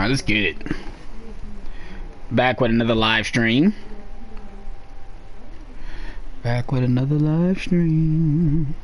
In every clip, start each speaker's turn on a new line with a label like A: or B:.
A: Alright, let's get it. Back with another live stream. Back with another live stream.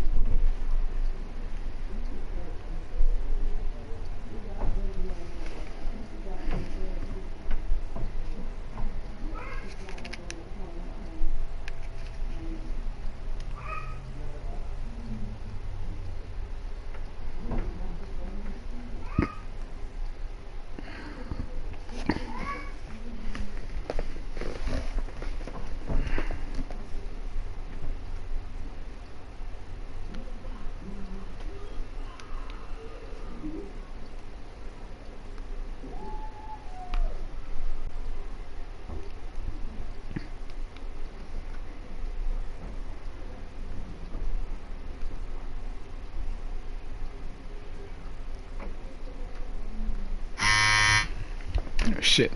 A: Oh, shit.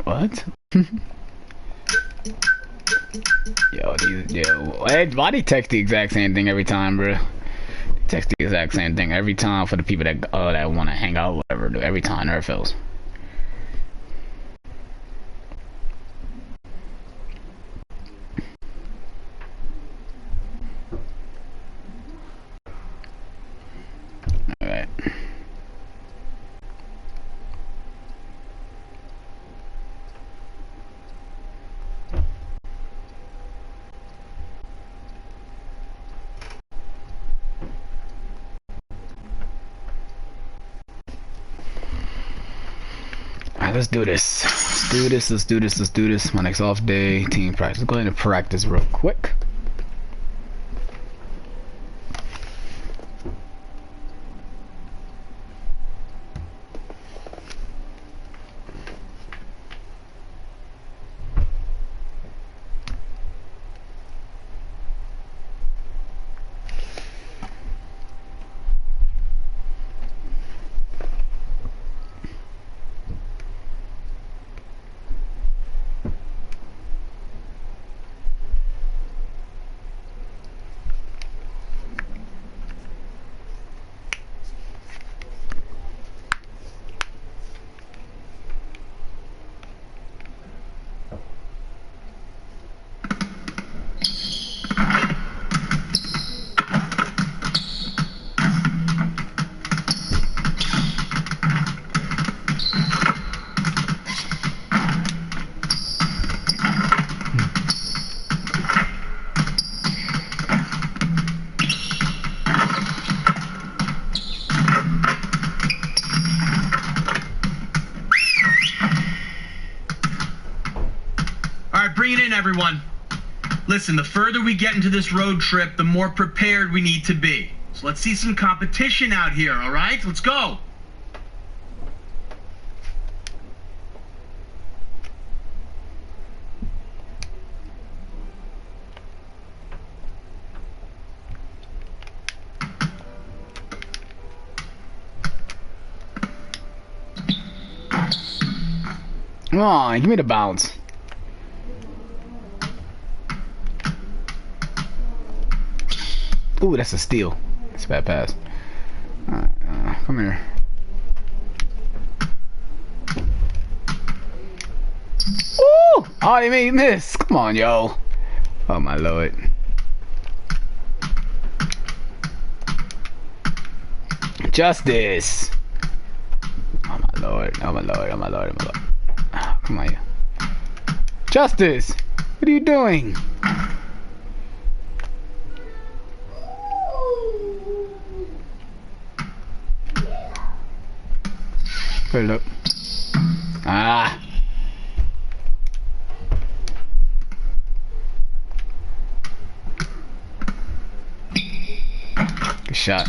A: What? Why they text the exact same thing every time, bro? They text the exact same thing every time for the people that that want to hang out, whatever. Every time, never fails. Alright. Let's do this. Let's do this. Let's do this. Let's do this. My next off day, team practice. Let's go ahead and practice real quick.
B: Bring it in, everyone. Listen, the further we get into this road trip, the more prepared we need to be. So let's see some competition out here, all right? Let's go.
A: Come on, give me the bounce. Ooh, that's a steal. That's a bad pass. Alright, come here. Ooh! Oh, they made me miss. Come on, yo. Oh, my lord. Justice. Oh, my lord. Oh, my lord. Oh, my lord. Oh, my lord. Oh, come on, yo. Justice! What are you doing? Put it up. Ah. Good shot.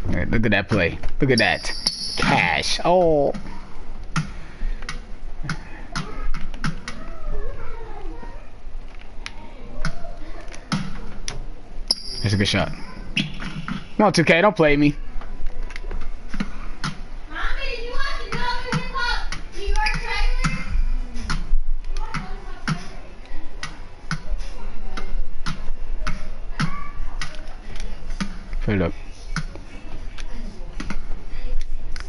A: There Look at that play. Look at that. Cash. Oh. That's a good shot. Come on, 2K, don't play me.
C: Mommy, did you watch the Girls in Hip Hop New York trailer?
A: Put it up.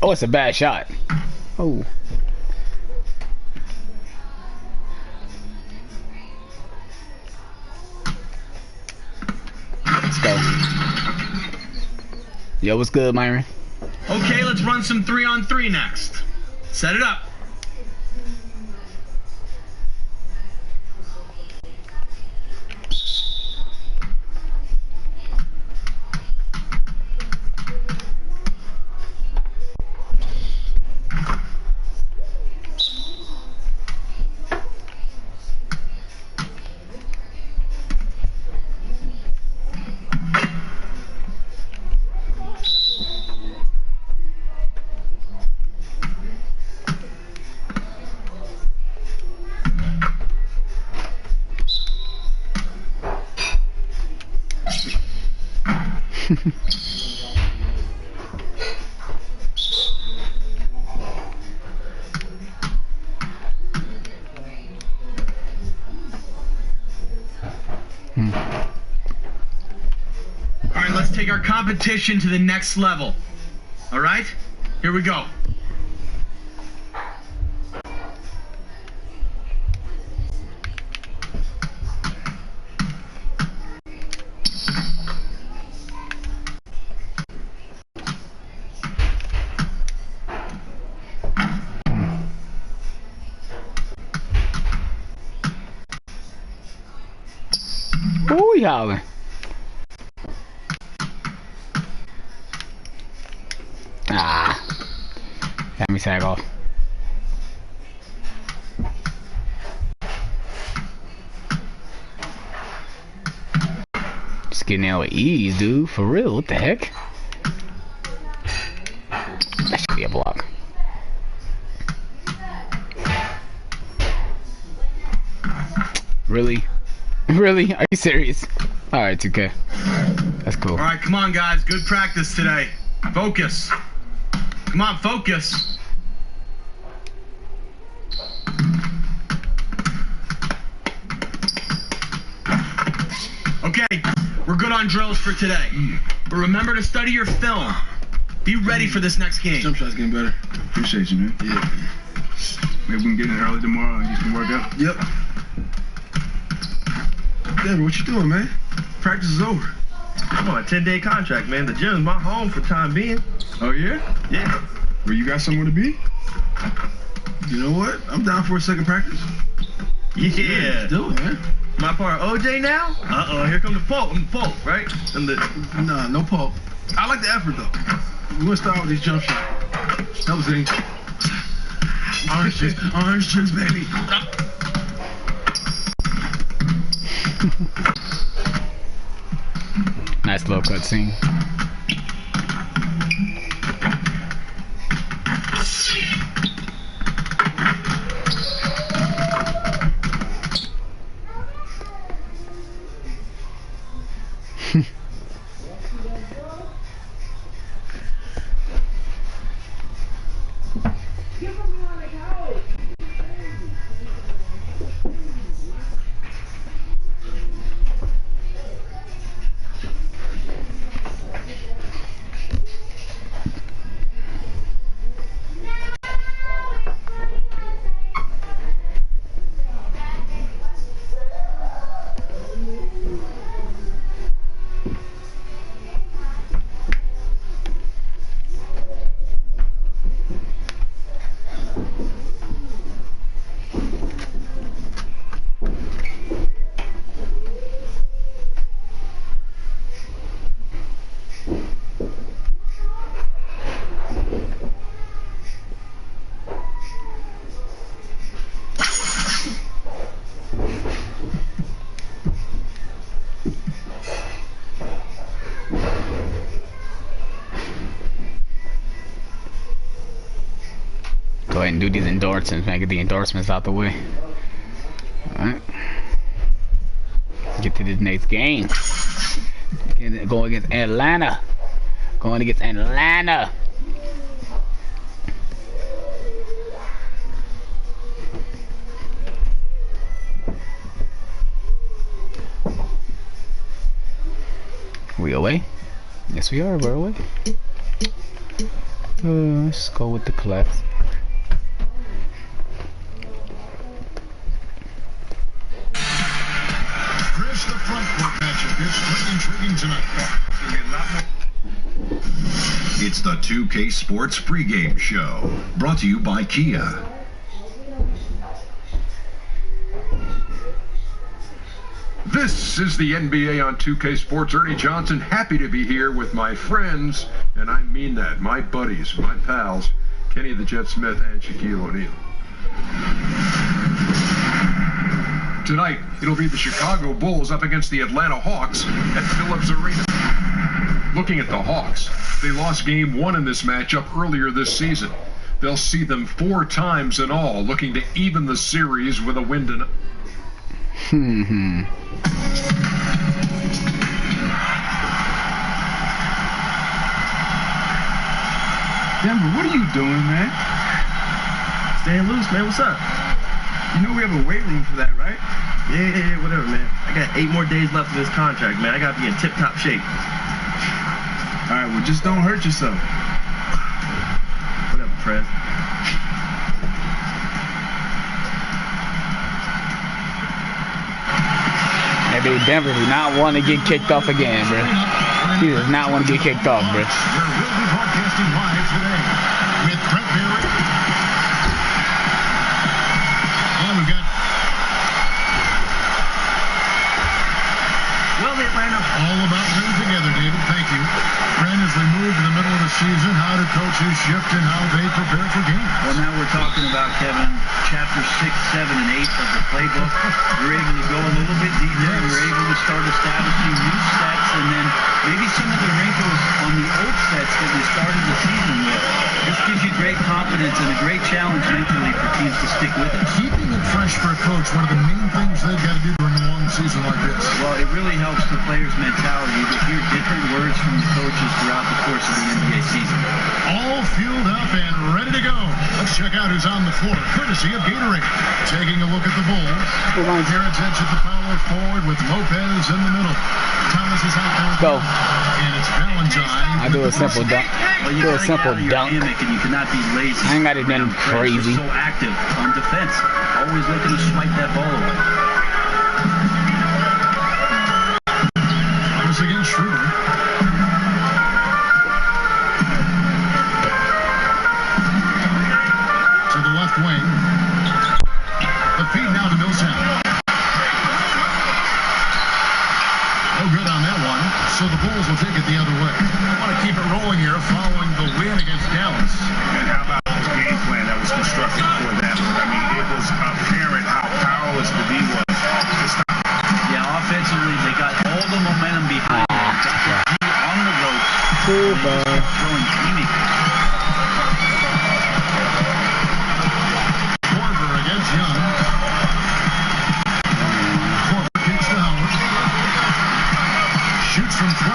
A: Oh, it's a bad shot. Oh. Let's go. Yo, what's good, Myron?
B: Okay, let's run some 3-on-3 next. Set it up. All right, let's take our competition to the next level. All right, here we go.
A: Ooh, he hollering. Ah. Let me tag off. Just getting out with ease, dude. For real, what the heck? That should be a block. Really? Really? Are you serious? Alright, 2K. That's cool.
B: All right, come on, guys. Good practice today. Focus. Come on, focus. Okay, we're good on drills for today. But remember to study your film. Be ready for this next game.
D: Jump shot's getting better. Appreciate you, man. Yeah. Maybe we can get in early tomorrow and get some work out. Yep. David, what you doing, man? Practice is over.
E: I'm on a 10-day contract, man. The gym's my home for time being.
D: Oh, yeah?
E: Yeah.
D: Well, you got somewhere to be? You know what? I'm down for a second practice.
E: Yeah.
D: Let's do it, man.
E: My part of OJ now? Uh-oh, here comes the pulp. I'm the pulp, right?
D: Nah, no pulp. I like the effort, though. We're going to start with these jump shots. That was it. Orange juice, baby.
A: Nice little cutscene. do these endorsements, man. Get the endorsements out the way. Alright. Get to this next game. Going against Atlanta. Going against Atlanta. We away? Yes, we are. We're away. Let's go with the class.
F: Chris, the front court matchup is pretty intriguing tonight. It's the 2K Sports pregame show, brought to you by Kia.
G: This is the NBA on 2K Sports. Ernie Johnson, happy to be here with my friends, and I mean that, my buddies, my pals, Kenny the Jet Smith and Shaquille O'Neal. Tonight, it'll be the Chicago Bulls up against the Atlanta Hawks at Phillips Arena. Looking at the Hawks, they lost Game 1 in this matchup earlier this season. They'll see them 4 times in all, looking to even the series with a win tonight.
D: Denver, what are you doing, man?
E: Staying loose, man. What's up?
D: You know we have a weight room for that, right?
E: Yeah, whatever, man. I got 8 more days left of this contract, man. I gotta be in tip-top shape.
D: All right, well, just don't hurt yourself.
E: Whatever, Prez.
A: Maybe Denver does not want to get kicked off again, bro. He does not want to get kicked off, bro.
F: Where we'll be broadcasting live today with Brett Berry. And we've got
E: Atlanta.
F: all about them together, David. Thank you. Brent, as we move to the middle of the season, how do coaches shift and how they prepare for games?
H: Well, now we're talking about, Kevin, chapter 6, 7, and 8 of the playbook. We're able to go a little bit deeper.
F: Yes.
H: We're able to start establishing new sets, and then maybe some of the wrinkles on the old sets that we started the season with. This gives you great confidence and a great challenge mentally for teams to stick with it.
F: Keeping it fresh for a coach, one of the main things they've got to do during a long season like this.
H: Well, it really helps the players' mentality to hear different words from the coaches throughout the course of the NBA season.
F: All fueled up and ready to go. Let's check out who's on the floor, courtesy of Gatorade. Taking a look at the Bulls. Here attention to the power forward with Lopez in the middle. Thomas is out there.
A: Go.
F: And it's Valentine.
A: I do a simple dunk.
H: Well, you
A: Do a
H: gotta
A: simple
H: get out of your
A: dunk.
H: hammock and you cannot be lazy.
A: I ain't got it done crazy.
H: So active on defense, always looking to swipe that ball away.
F: Thomas against Schroeder. To the left wing. The feed now to Millsap. No good on that one. So the Bulls will take it the other way. I want to keep it rolling here following the win against Dallas.
I: And how about the game plan that was constructed for that? I mean, it was apparent how powerless the D was to stop.
H: Yeah, offensively, they got all the momentum behind them. Got the D on the ropes. Throwing haymakers.
F: Korver against Young. Korver kicks to Howard. Shoots from 12.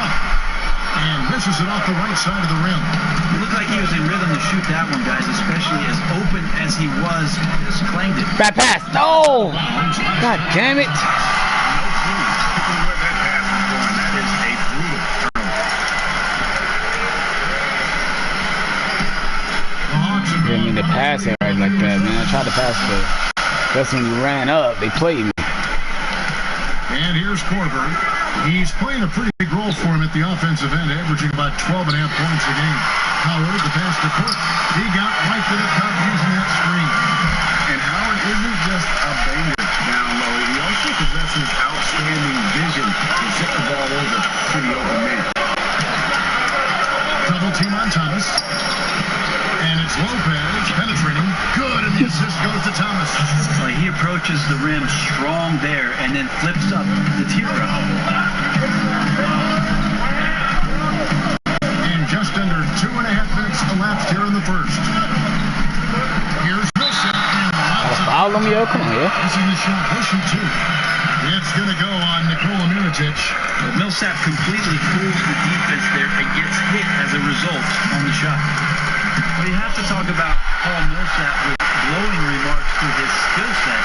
F: And misses it off the right side of the rim.
H: It looked like he was in rhythm to shoot that one, guys, especially as open as he was. Just claimed it.
A: Bad pass. No! God damn it.
I: No clue where that pass was going. That is a brutal
F: The Hawks have
A: Didn't mean to pass it right like that, man. I tried to pass it. That's when you ran up. They played me.
F: And here's Korver. He's playing a pretty big role for him at the offensive end, averaging about 12.5 points a game. Howard, the pass to Cook. He got right to the cup using that screen.
I: And Howard isn't just a banger down low. He also possesses outstanding vision to zip the ball over to the open man.
F: Double team on Thomas. And it's Lopez penetrating. Good, and the assist goes to Thomas.
H: Well, he approaches the rim strong there and then flips up the teardrop.
F: And just under 2.5 minutes elapsed here in the first. Here's Miller.
A: call him, yo. Come on, yo.
F: Missing the shot. He'll shoot two. It's going to go on Nikola Mirotic.
H: But Millsap completely fools the defense there and gets hit as a result on the shot. Well, you have to talk about Paul Millsap with glowing remarks to his skill set.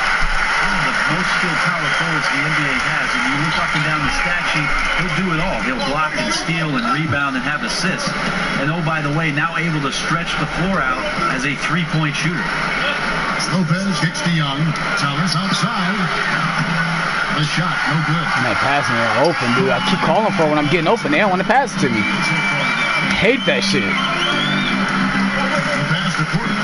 H: One of the most skilled power forwards the NBA has. And you look up and down the stat sheet, he'll do it all. He'll block and steal and rebound and have assists. And oh, by the way, now able to stretch the floor out as a three-point shooter.
F: Lopez kicks to Young. Thomas outside. The shot, no good.
A: I'm not passing it open, dude. I keep calling for it when I'm getting open. They don't want to pass it to me. I hate that shit.
F: The pass to Porter.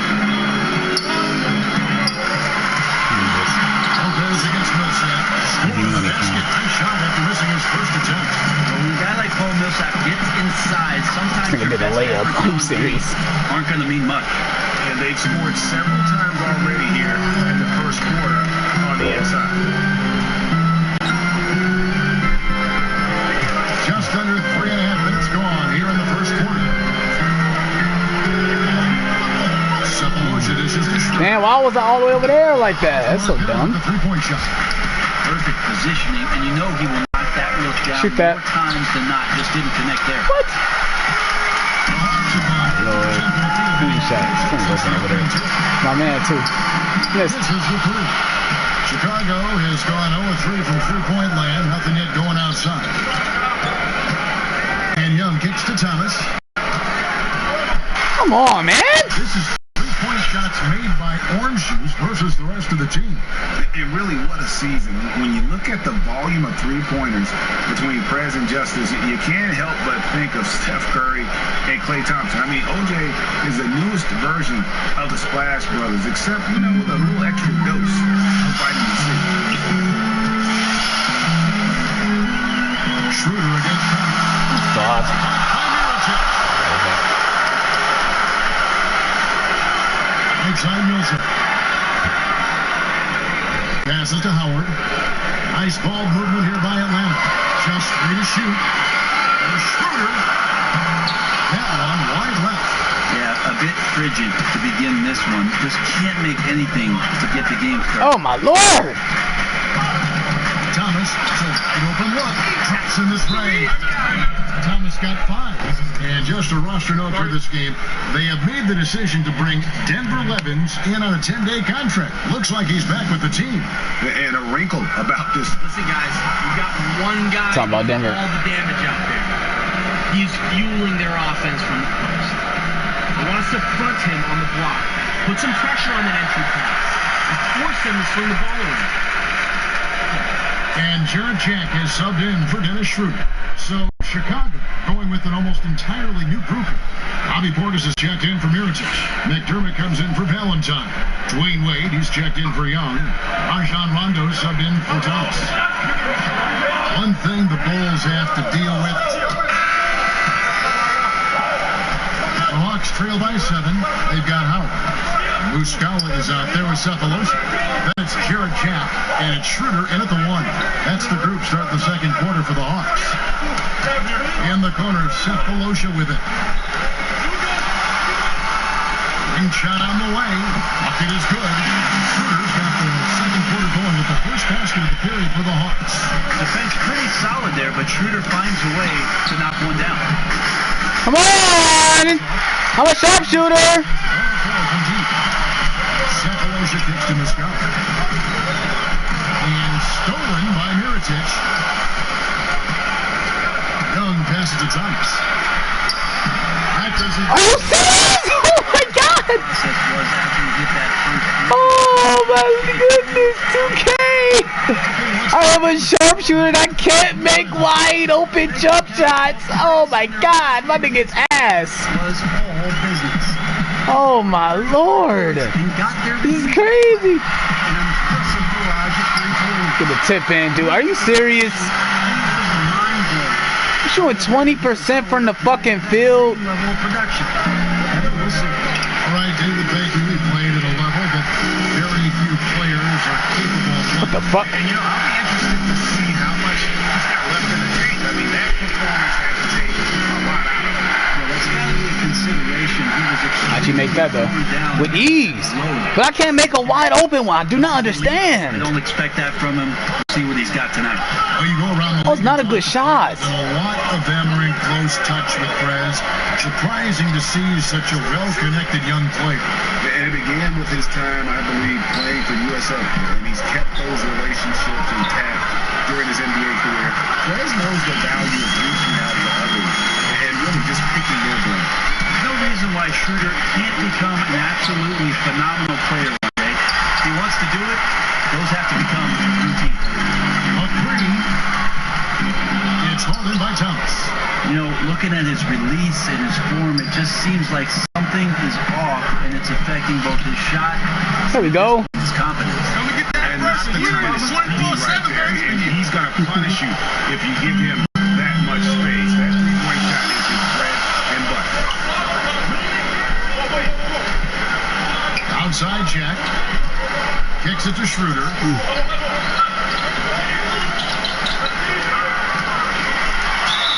F: Lopez against Millsap. Scores the basket. Nice shot after missing his first attempt.
H: Well, when a guy like Paul Millsap gets inside, sometimes
A: I think I did a layup. I'm serious.
H: aren't going to mean much.
I: And they've scored several times already here in the first quarter on the inside.
F: Just under 3.5 minutes gone here in the first quarter. Sepulveda dishes to Schroeder.
A: Man, why was I all the way over there like that? That's so dumb.
F: The three-point shot.
H: Perfect positioning, and you know he will knock that real down
A: Shoot that.
H: more times than not. Just didn't connect there.
A: What?
F: The Hawks have gone
A: Lord.
F: 10 from the field.
A: Clean shot. It's clean open over there. My man, too. Yes.
F: This is the three. Chicago has gone 0-3 from three-point land. Nothing yet going outside. And Young kicks to Thomas.
A: Come on, man.
F: This is three-point shots made by Orange Juice versus the rest of the team.
I: And really, what a season. When you look at the volume of three-pointers between Prez and Justice, you can't help but think of Steph Curry and Klay Thompson. I mean, OJ is the newest version of the Splash Brothers, except, you know, with a little extra dose of vitamin C.
F: Schroeder against Thomas.
A: Stop.
F: Inside Millsap. Passes to Howard. Nice ball movement here by Atlanta. Just free to shoot. And Schroeder. That one wide left.
H: Yeah, a bit frigid to begin this one. Just can't make anything to get the game started.
A: Oh, my Lord.
F: Thomas, so an open look. Traps in this frame. Thomas got 5. And just a roster note for this game, they have made the decision to bring Denver Levins in on a 10-day contract. Looks like he's back with the team.
I: And a wrinkle about this.
B: Listen, guys, we've got one guy
A: Talking about Denver.
B: all the damage out there. He's fueling their offense from the post. He wants to front him on the block, put some pressure on that entry pass, and force him to swing the ball around.
F: And Jared Jack has subbed in for Dennis Schroeder. So Chicago going with an almost entirely new grouping. Bobby Portis has checked in for Mirotic. McDermott comes in for Valentine. Dwayne Wade, he's checked in for Young. Rajon Rondo subbed in for Thomas. One thing the Bulls have to deal with. The Hawks trail by 7. They've got Howard. Muscala is out there with Cephalosha. Then it's Jared Jack, and it's Schroeder in at the 1. That's the group start the second quarter for the Hawks. In the corner, Cephalosha with it. Ring shot on the way. Bucket is good. Schroeder's got the second quarter going with the first basket of the period for the Hawks.
H: Defense pretty solid there, but Schroeder finds a way to knock one down.
A: Come on. I'm a sharpshooter.
F: Cephalosha kicks to Muscala. And stolen by Mirotic. Young passes to Thomas. That doesn't...
A: Are you serious? Oh, my God.
H: Process was after you get that first
A: Oh, my goodness. 2K. I am a sharpshooter and I can't make wide open jump shots. Oh, my God. My nigga's ass.
H: was all business.
A: Oh, my Lord.
H: And got there
A: This is crazy.
H: an impressive barrage of three-pointers.
A: Get the tip in, dude. Are you serious? I'm shooting 20% from the fucking field.
H: Level of production. We'll see.
F: All right, David Bacon, we played at a level that very few players are capable of.
A: What the fuck?
I: And, you know, I'll be interested to see how much he's got left in the tank. I mean, that performance has to take a lot out of him.
H: Well, that's got to be a consideration. He was
A: How'd you make together with ease. But I can't make a wide open one. I do not understand.
H: I don't expect that from him. See what he's got tonight.
F: Well, you go around the
A: That was not a good shot.
F: And a lot of them are in close touch with Prez. Surprising to see such a well-connected young player.
I: And it began with his time, I believe, playing for USA. And he's kept those relationships intact during his NBA career. Prez knows the value of reaching out to others and really just picking their brain.
H: No reason why Schroeder can't become an absolutely phenomenal player one day. If he wants to do it, those have to become routine.
F: A three. It's hauled in by Thomas.
H: You know, looking at his release and his form, it just seems like something is off, and it's affecting both his shot.
A: There we go.
H: His confidence.
I: And that's the kind of speed right there. And he's going to punish you if you give him that much space. That three-point shot is his bread and butter.
F: Outside check. Kicks it to Schroeder.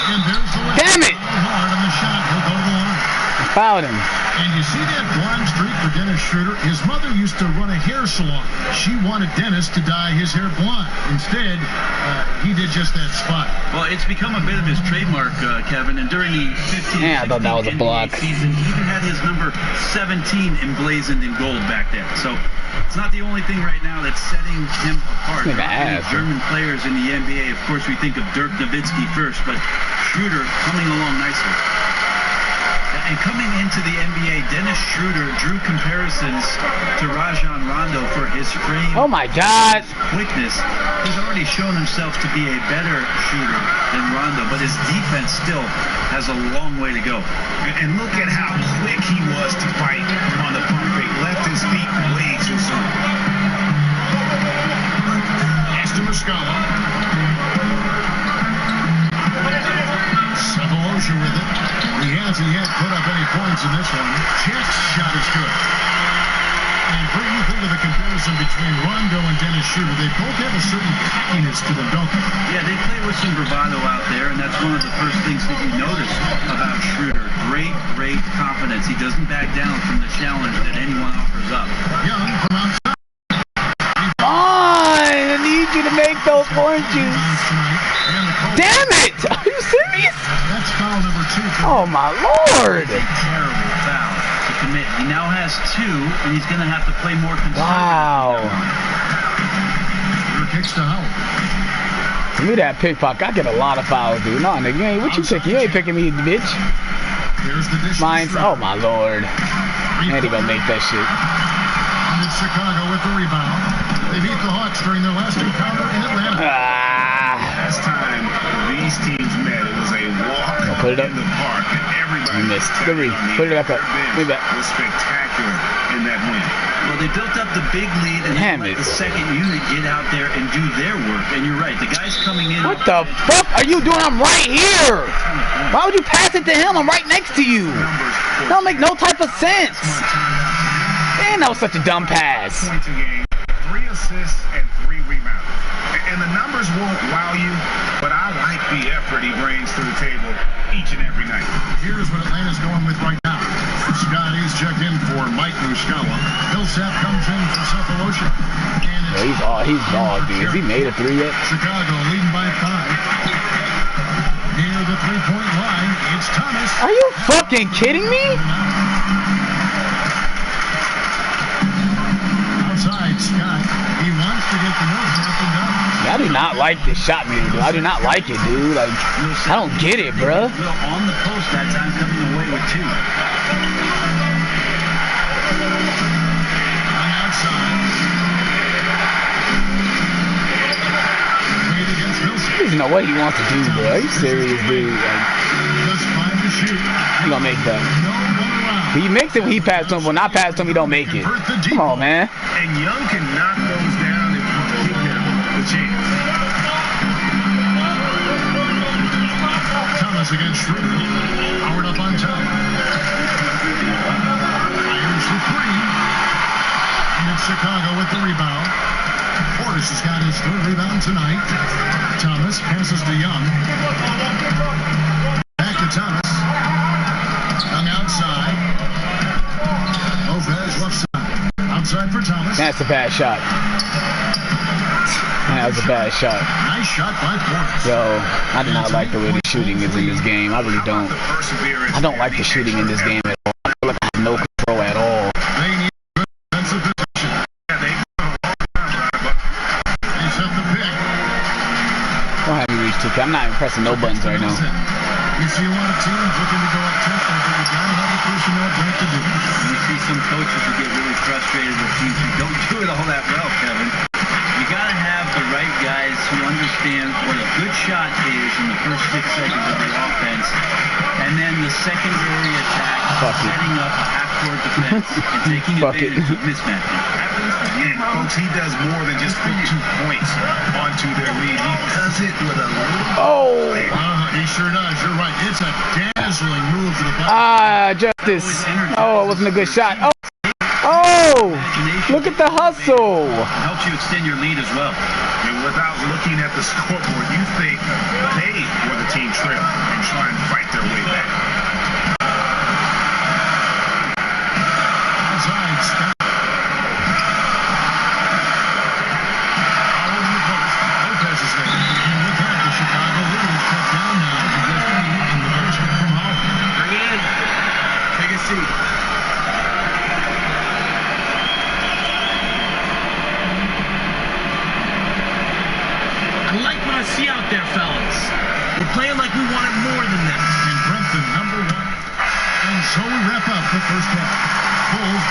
F: And there's the
A: Damn it!
F: hard on the shot. He'll go to the line.
A: I fouled him.
F: And you see that blonde streak for Dennis Schroeder? His mother used to run a hair salon. She wanted Dennis to dye his hair blonde. Instead, he did just that spot.
H: Well, it's become a bit of his trademark, Kevin, and during the 15
A: Yeah, I thought that was a block.
H: season, he even had his number 17 emblazoned in gold back then. So it's not the only thing right now that's setting him apart.
A: Look at that.
H: German players in the NBA, of course, we think of Dirk Nowitzki first, but Schroeder coming along nicely. And coming into the NBA, Dennis Schroeder drew comparisons to Rajon Rondo for his frame.
A: Oh my God.
H: Quickness. He's already shown himself to be a better shooter than Rondo, but his defense still has a long way to go.
I: And look at how quick he was to fight on the pump fake. Left his feet way too soon.
F: Aston Muscala. Savalosha with it. He hasn't yet put up any points in this one. Check's shot is good. And Brett, you think of the comparison between Rondo and Dennis Schroeder. They both have a certain cockiness to them, don't they?
H: Yeah, they play with some bravado out there, and that's one of the first things that you notice about Schroeder. Great confidence. He doesn't back down from the challenge that anyone offers up.
F: Young from outside.
A: I need you to make those orange juice. Damn it! Are you serious?
F: That's foul number 2.
A: Oh my Lord!
H: A terrible foul to commit. He now has 2, and he's going to have to play more conservative.
A: Wow.
F: Your kicks to Howard.
A: Give me that pickpocket. I get a lot of fouls, dude. No, nigga, you ain't, what you picking? You ain't picking me, bitch.
F: Here's the dish.
A: Mine's, oh my Lord. And he gonna make that shit.
F: And it's Chicago with the rebound. They beat the Hawks during their last encounter in Atlanta.
I: Last time these teams met, it was a walk
A: Put it up.
I: in the park, and everybody
A: You missed. Three. Put it back up. Put it back.
I: was spectacular in that win.
H: Well, they built up the big lead and
A: Damn
H: let
A: it.
H: the second unit get out there and do their work. And you're right, the guys coming in.
A: What the fuck are you doing? I'm right here. Why would you pass it to him? I'm right next to you. That don't make no type of sense. Man, that was such a dumb pass.
I: Points a game, 3 assists, and 3 rebounds. And the numbers won't wow you, but I like the effort he brings to the table each and every night.
F: Here's what Atlanta's going with right now. Scotty's checked in for Mike Muscala. Millsap comes in for Savalosha. And it's
A: He's bald, dude. Has he made a 3 yet?
F: Chicago leading by 5. Near the 3-point line, it's Thomas.
A: Are you fucking kidding me?
F: Outside, Scott. He wants to get the Millsap and down.
A: I do not like this shot meter, dude. I do not like it, dude. Like, I don't get it, bruh.
H: Well, on the post that time, coming away with 2.
F: On outside. Wade against Millsap.
A: He doesn't know what he wants to do, bro. Are you serious, dude? Like,
F: Just 5 to shoot.
A: he gonna make that.
F: No one around.
A: He makes it when he passes him. When not pass him, he don't make it. Come on, man.
I: And Young can knock those down if you give him the chance.
F: Thomas against Schroeder. Howard up on top. Fires the 3. And it's Chicago with the rebound. Portis has got his 3rd rebound tonight. Thomas passes to Young. Back to Thomas. Young outside. outside for Thomas.
A: That's a bad shot. That was a bad shot.
F: Nice shot by Portis.
A: Yo, I do not like the way the shooting is in this game. I really don't. I don't like the shooting in this game at all. I feel like I have no control at all.
F: They need good defensive position. They set the pick.
A: Don't have me reach 2K. I'm not even pressing no buttons right now.
F: You see a lot of teams looking to go up tempo, but you gotta have the personnel to make the do.
H: You see some coaches who get really frustrated with teams who don't do it all that well, Kevin. You gotta have the right guys who understand what a good shot is in the first 6 seconds of the offense, and then the secondary attack, setting up a half-court defense and taking advantage of mismatches.
I: And folks, he does more than just put 2 points onto their lead. He does it with a little.
F: He sure does. You're right. It's a dazzling move to the bottom.
A: Justice. Oh, it wasn't a good shot. Oh, look at the hustle.
H: Helps you extend your lead as well.
I: And without looking at the scoreboard, you think they were the team trail and try and fight their way back.
B: I like what I see out there, fellas. We're playing like we wanted more than that.
F: And Brentford, number 1. And so we wrap up the first half. Bulls.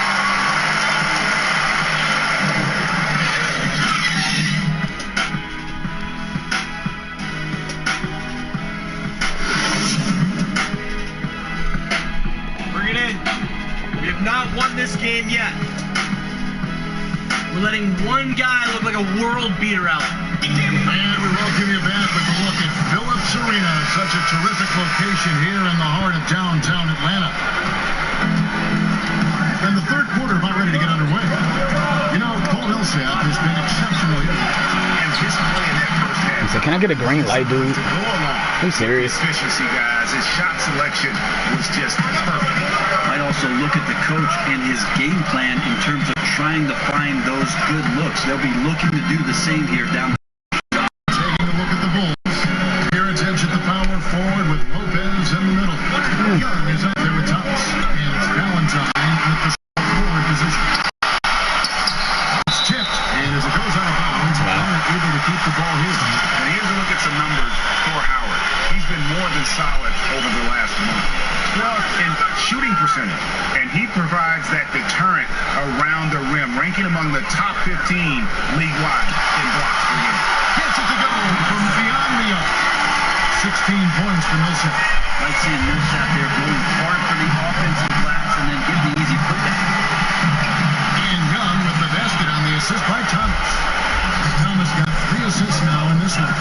B: Bring it in. We have not won this game yet. We're letting one guy look like a world beater out.
F: And we welcome you back with a look at Phillips Arena. Such a terrific location here in the heart of downtown Atlanta. And the third quarter about ready to get underway. You know, Paul Millsap has been exceptional here.
I: And his play in that first half.
A: He said, can I get a green light, dude? Are you serious?
I: Efficiency, guys. His shot selection was just perfect.
H: Might also look at the coach and his game plan in terms of trying to find those good looks. They'll be looking to do the same here down.
F: Taking a look at the Bulls. Here it's edge at the power forward with Lopez in the middle. Young is up there with Thomas. And it's Valentine with the forward position. It's tipped. And as it goes out of bounds, able to keep the ball here.
I: And here's a look at some numbers for Howard. He's been more than solid over the last month. 12th in shooting percentage, and he provides that deterrent around the rim, ranking among the top 15 league-wide in blocks per game.
F: Gets it to go from beyond the arc. 16 points for Millsap.
H: Like seeing Millsap there going hard for the offensive glass and then give the easy putback.
F: And Young with the basket on the assist by Thomas. Thomas got 3 assists now in this one.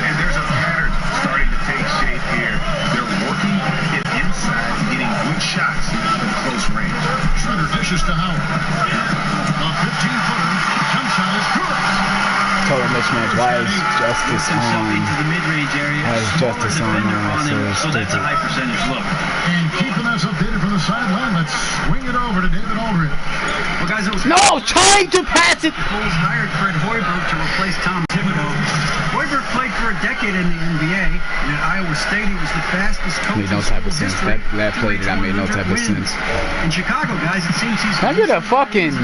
I: And there's a pattern starting to take shape here. They're working it inside, getting good shots from close range.
F: Schroeder dishes to Howard. A 15-footer. Jump shot is good.
A: Total mismatch. Why is Justice on?
H: Into the mid-range area.
A: Why is Justice on?
H: So that's a high percentage look.
F: And keeping us updated from the sideline, let's swing it over to David Aldridge.
H: Well, guys, it was
A: trying to pass it.
H: The Bulls hired Fred Hoiberg to replace Tom Thibodeau. Hoiberg played for a decade in the NBA, and at Iowa State he was the fastest coach.
A: Made no type of sense. That play that made no type of sense.
H: In Chicago, guys, it seems he's.
A: Can I get a fucking?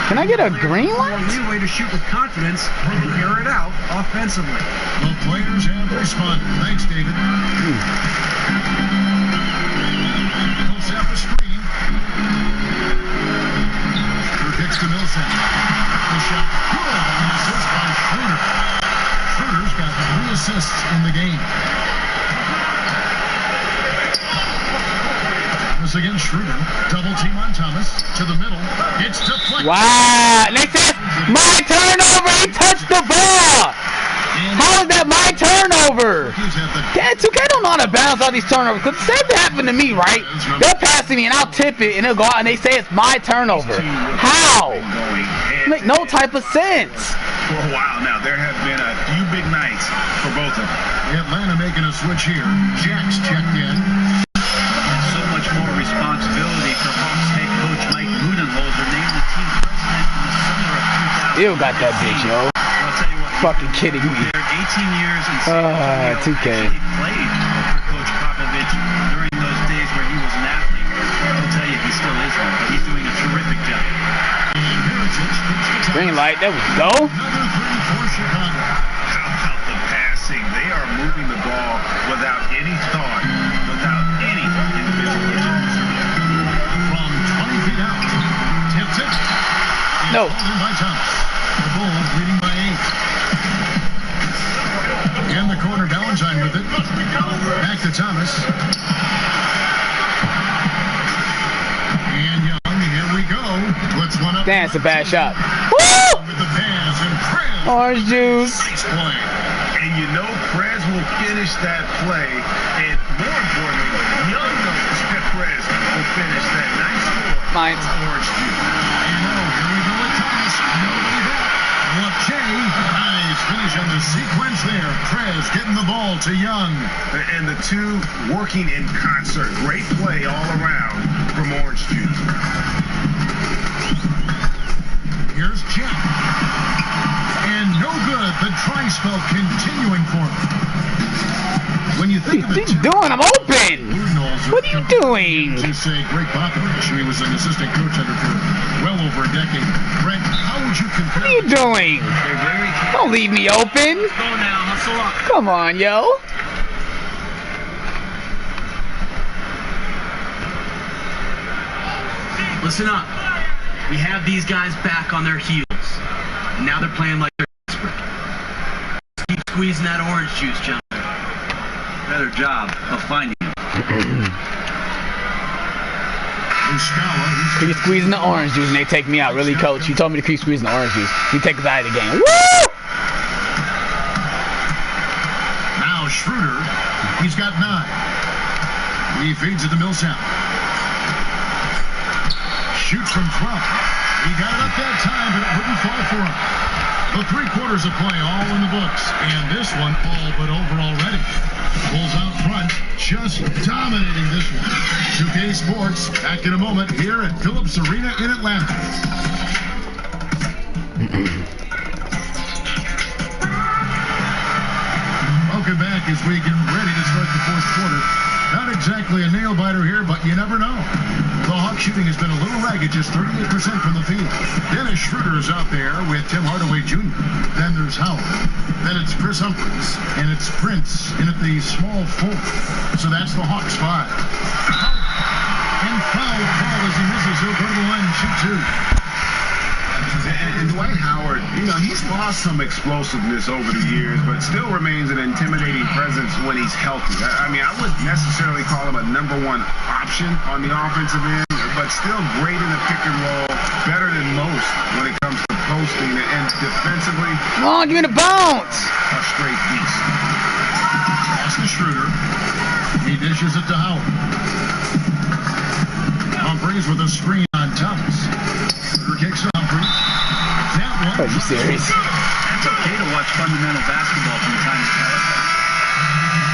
A: Can I get a green light?
H: A way to shoot with confidence and air it out offensively.
F: Well, players have responded. Thanks, David. Millsap a screen. Kicks to Millsap. The shot good. An assist by Schroeder. Schroeder's got 3 assists in the game. This again, Schroeder. Double team on Thomas. To the middle. It's deflected.
A: Wow. They said my turnover. He touched the ball. How is that my turnover? Dad, 2K don't know how to balance all these turnovers. Because the same thing happened to me, right? They're passing me and I'll tip it and they'll go out and they say it's my turnover. How? Make no type of sense.
I: For a while now, there have been a few big nights for both of them.
F: Atlanta making a switch here. Jack's checked in.
H: So much more responsibility for Hawks head coach Mike Budenholzer named the team president in the summer of 2000.
A: Ew, got that bitch, yo.
H: Well, I'll tell you what,
A: Fucking kidding me.
H: 18 years in San Antonio,
A: 2K.
H: actually played for Coach Popovich during those days where he was an athlete. I'll tell you, he still is one, but he's doing a terrific job.
A: Green light, there we go.
F: Another 3 for Chicago.
I: How about the passing? They are moving the ball without any thought, without any individual agility.
F: From 20 feet out, tipped it.
A: No.
F: Called in by Thomas. The Bulls leading by 8. In the corner, Valentine with it. Back to Thomas. And Young, here we go. Puts one up.
A: Damn, it's a bad shot. Woo!
F: With the pass and Prez.
A: Orange juice.
F: Nice play.
I: And you know Prez will finish that play, and more importantly, Young knows that Prez will finish that nice score.
A: Mine.
I: Orange juice.
F: And oh, here we go with Thomas. Nobody there. Lachey. Nice finish on the sequence there. Prez getting the ball to Young.
I: And the two working in concert. Great play all around from Orange Juice.
F: Here's Jeff. And no good. The try spell continuing for him. When you think of
A: What are
F: it,
A: you doing? I'm open. What are you doing?
F: To say Greg Popovich, he was an assistant coach under for well over a decade. Greg, how would you compare?
A: What are you doing?
H: They're very
A: Don't leave me open.
B: Go now, hustle up.
A: Come on, yo.
B: Listen up. We have these guys back on their heels. And now they're playing like they're desperate. Keep squeezing that orange juice, John.
H: better job of finding him.
A: Keep squeezing the orange juice and they take me out. Really, coach? You told me to keep squeezing the orange juice. You take us out of the game. Woo!
F: Now Schroeder, he's got 9. He feeds it to Millsap. Shoots from 12. He got it up that time, but it wouldn't fall for him. The 3 quarters of play all in the books, and this one all but over already. Bulls out front, just dominating this one. 2K Sports, back in a moment here at Phillips Arena in Atlanta. Welcome back as we get ready to start the 4th quarter. Not exactly a nail-biter here, but you never know. The Hawk shooting has been a little ragged, just 38% from the field. Dennis Schroeder is out there with Tim Hardaway Jr. Then there's Howard. Then it's Chris Humphries. And it's Prince in at the small 4. So that's the Hawks 5. And foul call as he misses. He'll go to the line and shoot 2.
I: And Dwight Howard, you know, he's lost some explosiveness over the years, but still remains an intimidating presence when he's healthy. I mean, I wouldn't necessarily call him a number 1 option on the offensive end, but still great in the pick and roll, better than most when it comes to posting, and defensively,
A: Come on, give me the bounce.
I: a straight beast.
F: Pass to Schroeder. He dishes it to Howard. Humphries with a screen on Thomas. Schroeder kicks to Humphries. That one.
A: Are you serious?
H: It's okay to watch fundamental basketball from time to time.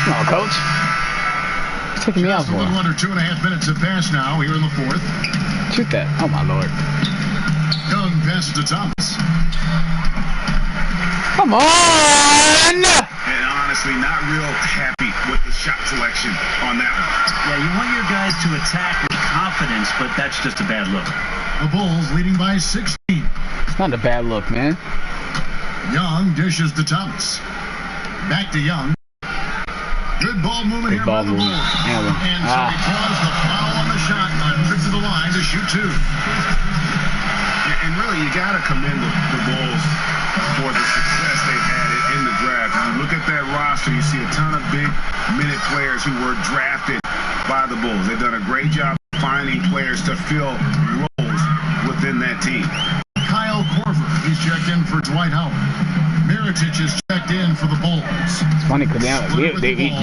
A: Come on, coach. You're taking me out
F: Just a
A: for
F: little under 2.5 minutes have passed now here in the 4th.
A: Shoot that. Oh, my Lord.
F: Young passes to Thomas.
A: Come on!
I: And honestly, not real happy with the shot selection on that one.
H: Yeah, you want your guys to attack with confidence, but that's just a bad look.
F: The Bulls leading by 16.
A: It's not a bad look, man.
F: Young dishes to Thomas. Back to Young. Good ball movement
A: Good
F: here
A: ball
F: by the Bulls.
A: movement.
F: And so he draws the foul on the shot on trip to the line to shoot 2.
I: And really, you got to commend the Bulls for the success they've had in the draft. If you look at that roster, you see a ton of big minute players who were drafted by the Bulls. They've done a great job finding players to fill roles within that team.
F: Kyle Korver, he's checked in for Dwight Howard. Mirotic is checked in for the Bulls.
A: It's funny because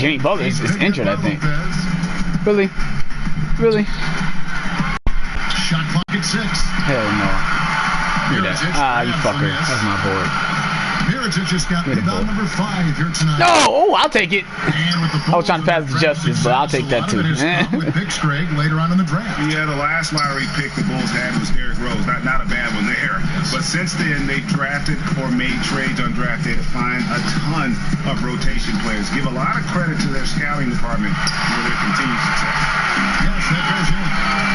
A: Jimmy Butler is injured, I think. Really? Really?
F: Shot clock at 6.
A: Hell no. Look at that. Ah, you fucker. That's my board.
F: Mirotic just got rebound number 5 here tonight.
A: No! Oh, I'll take it.
F: And with the
A: I was trying to pass to Justice, but I'll take that too.
F: With picks, Greg, later on in the draft.
I: Yeah, the last lottery pick the Bulls had was Derrick Rose. Not a bad one there. But since then, they drafted or made trades undrafted to find a ton of rotation players. Give a lot of credit to their scouting department for their continued success.
F: Yes, that goes in.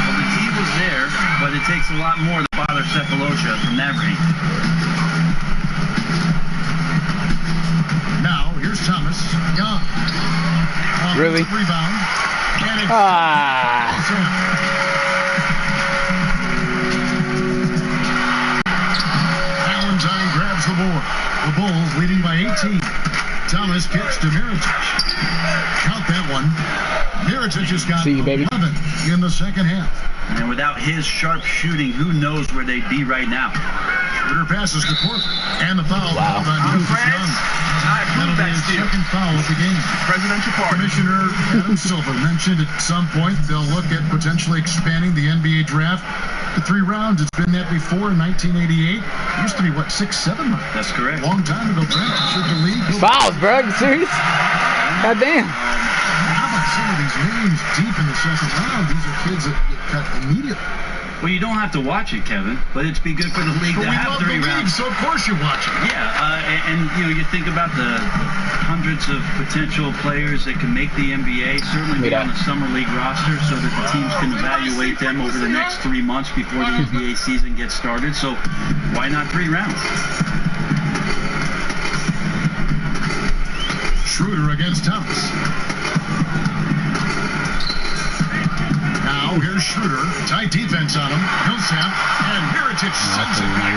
H: Well, the D was there, but it takes a lot more to bother Cephalosha from that range.
F: Now, here's Thomas. Young.
A: Really?
F: Rebound. And it's Valentine grabs the board. The Bulls leading by 18. Thomas kicks to Mirotic. Count that one. Mirotic has got 11 in the second half.
H: And without his sharp shooting, who knows where they'd be right now.
F: Schroeder passes to Corver. And the foul.
A: Wow.
F: That'll be his second foul of the game.
E: Presidential pardon.
F: Commissioner Adam Silver mentioned at some point they'll look at potentially expanding the NBA draft to 3 rounds. It's been that before in 1988. It used to be, what, 6, 7 rounds?
H: That's correct.
F: Long time ago, Brent. Should the league go
A: fouls, bro. You serious? God damn.
F: How about some of these names deep in the second round? These are kids that get cut immediately.
H: Well, you don't have to watch it, Kevin, but it's be good for the league to have 3 rounds.
F: So of course you watch it.
H: Yeah, and you know, you think about the hundreds of potential players that can make the NBA, certainly be on the summer league roster, so that the teams can evaluate them over the next 3 months before the NBA season gets started. So why not 3 rounds?
F: Schroeder against Thomas. Now here's Schroeder. Tight defense on him. Millsap and Mirotic sends it back.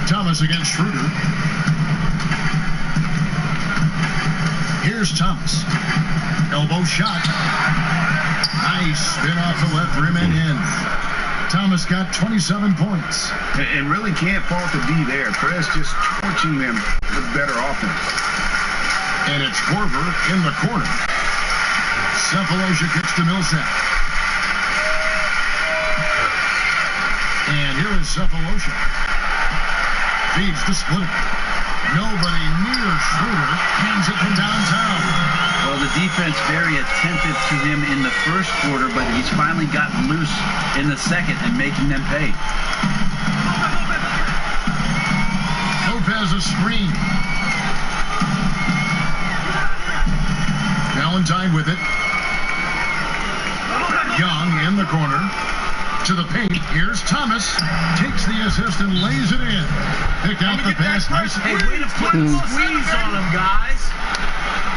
F: Thomas against Schroeder. Here's Thomas. Elbow shot. Nice spin off the left rim and in. Thomas got 27 points.
I: And really can't fault the D there. Prez just torching them with better offense.
F: And it's Corver in the corner. Cephalosha kicks to Millsap. And here is Cephalosha. Feeds to Splitter. Nobody near Schroeder. Hands it from downtown.
H: Well, the defense very attentive to him in the first quarter, but he's finally gotten loose in the second and making them pay.
F: Lopez a screen. Valentine with it. Young in the corner. To the paint. Here's Thomas. Takes the assist and lays it in. Pick out the pass. Nice.
B: Hey, way to put a squeeze on him, guys.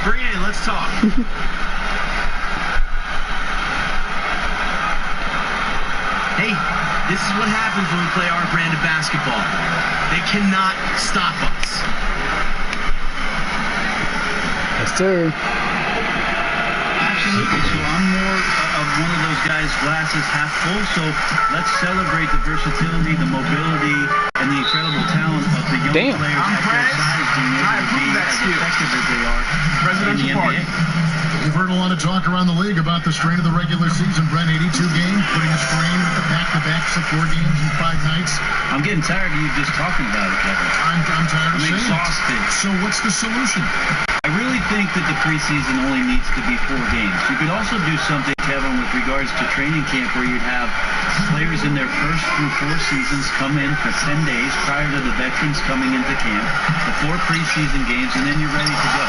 B: Bring it in. Let's talk. Hey, this is what happens when we play our brand of basketball. They cannot stop us.
A: Yes, sir.
H: Absolutely. So I'm more of one of those guys, glasses half full. So let's celebrate the versatility, the mobility, and the incredible talent of the young players at their size being able to be as effective as they are in the NBA.
F: We've heard a lot of talk around the league about the strain of the regular season. Brent, 82 games, putting a strain back-to-backs of 4 games in 5 nights.
H: I'm getting tired of you just talking about it, Kevin.
F: I'm tired of saying
H: exhausted.
F: it. So what's the solution?
H: I really think that the preseason only needs to be 4 games. You could also do something, Kevin, with regards to training camp where you'd have players in their first through 4 seasons come in for 10 days prior to the veterans coming into camp, the 4 preseason games, and then you're ready to go.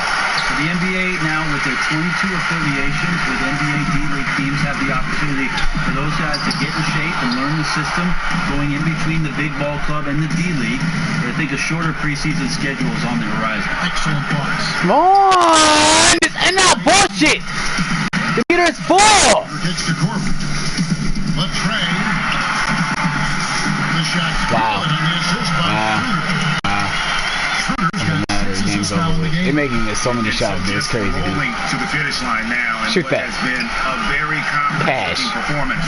H: So the NBA now, with their 22 affiliations with NBA D-League teams, have the opportunity for those guys to get in shape and learn the system going in between the big ball club and the D-League. But I think a shorter preseason schedule is on the horizon.
F: Excellent thoughts.
A: Come on! This ain't not bullshit! The meter is full!
F: Kicks to Corbin. Latrey. The shot.
A: Wow.
F: And the assist by Schroeder. Schroeder's got 6 assists
A: game's over with. They're making this so many shots, dude. It's crazy, dude.
I: Rolling to the finish line now, and
A: Shoot
I: what
A: that.
I: has been a very complicated performance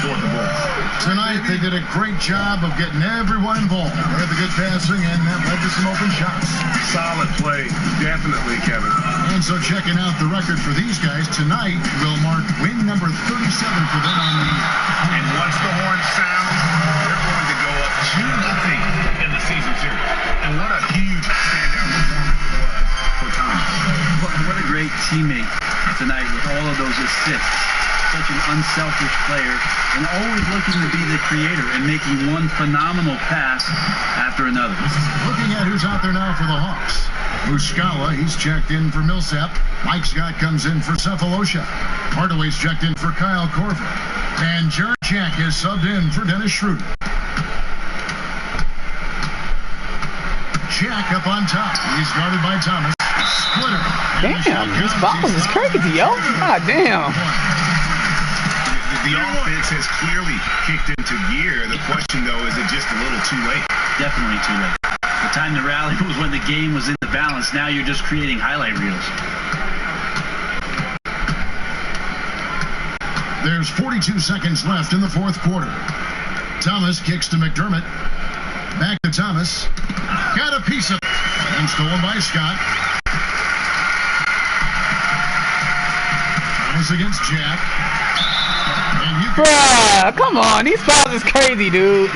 I: for the Bulls.
F: Tonight, they did a great job of getting everyone involved. They had the good passing, and that led to some open shots.
I: Solid play, definitely, Kevin.
F: And so checking out the record for these guys, tonight will mark win number 37 for them on the year.
I: And once the horn sounds, they're going to go up 2-0 in the season series. And what a huge standout performance it was for Thomas.
H: What a great teammate tonight with all of those assists. Such an unselfish player and always looking to be the creator and making one phenomenal pass after another.
F: Looking at who's out there now for the Hawks. Muscala, he's checked in for Millsap. Mike Scott comes in for Cephalosha. Hardaway's checked in for Kyle Korver. And Jared Jack is subbed in for Dennis Schroeder. Jack up on top. He's guarded by Thomas. Splitter.
A: Damn, these fouls is crazy, yo. God damn.
I: The offense has clearly kicked into gear. The question, though, is it just a little too late?
H: Definitely too late. The time to rally was when the game was in the balance. Now you're just creating highlight reels.
F: There's 42 seconds left in the fourth quarter. Thomas kicks to McDermott. Back to Thomas. Got a piece of it. And stolen by Scott. Thomas against Jack.
A: Bruh, come on. These fouls is crazy, dude.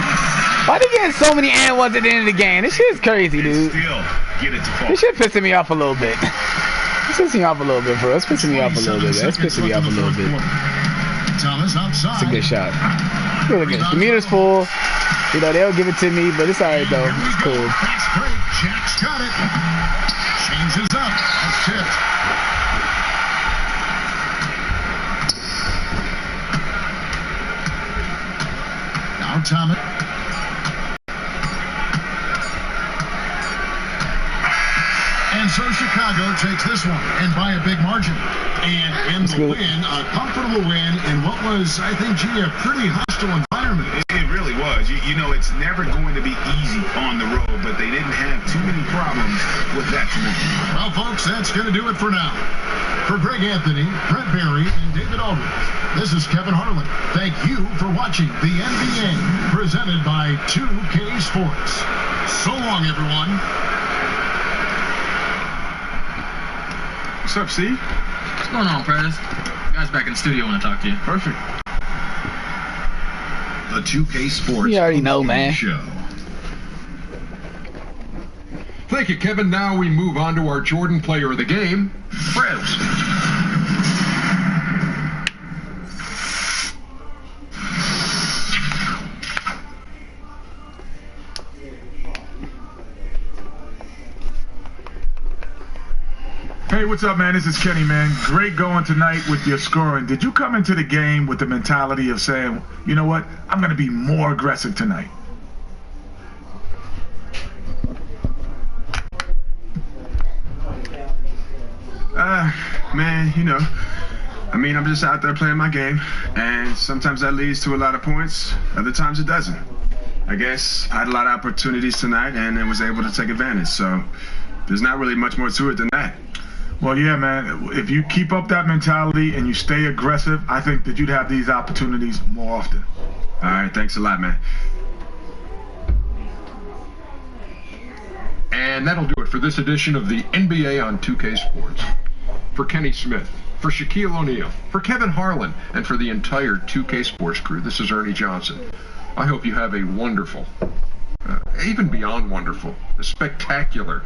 A: Why they getting so many and ones at the end of the game? This shit is crazy, dude.
I: Still get it to fall.
A: This shit pissing me off a little bit. It's pissing me off a little bit, bro. It's pissing me off a little bit. It's pissing me off a little bit.
F: Thomas outside.
A: It's a good shot. Look at this. The meter's full. You know, they'll give it to me, but it's alright, though. It's cool.
F: Fast break. Jack's got it. Changes up. That's tipped. Now Thomas. And so Chicago takes this one, and by a big margin. And in the win, a comfortable win in what was, I think, a pretty hostile environment.
I: It really was. You know, it's never going to be easy on the road, but they didn't have too many problems with that tonight.
F: Well, folks, that's going to do it for now. For Greg Anthony, Brett Berry, and David Aldridge, this is Kevin Harlan. Thank you for watching the NBA, presented by 2K Sports. So long, everyone.
G: What's up, C?
J: What's going on, Prez? Guys back in the studio want to talk to you.
G: Perfect.
F: The 2K Sports
A: You already know, man.
F: Show.
G: Thank you, Kevin. Now we move on to our Jordan Player of the Game, Prez.
K: Hey, what's up, man? This is Kenny, man. Great going tonight with your scoring. Did you come into the game with the mentality of saying, you know what, I'm going to be more aggressive tonight?
L: Man, you know, I mean, I'm just out there playing my game, and sometimes that leads to a lot of points, other times it doesn't. I guess I had a lot of opportunities tonight and I was able to take advantage, so there's not really much more to it than that.
K: Well, yeah, man, if you keep up that mentality and you stay aggressive, I think that you'd have these opportunities more often.
L: All right, thanks a lot, man.
G: And that'll do it for this edition of the NBA on 2K Sports. For Kenny Smith, for Shaquille O'Neal, for Kevin Harlan, and for the entire 2K Sports crew, this is Ernie Johnson. I hope you have a wonderful, even beyond wonderful, a spectacular,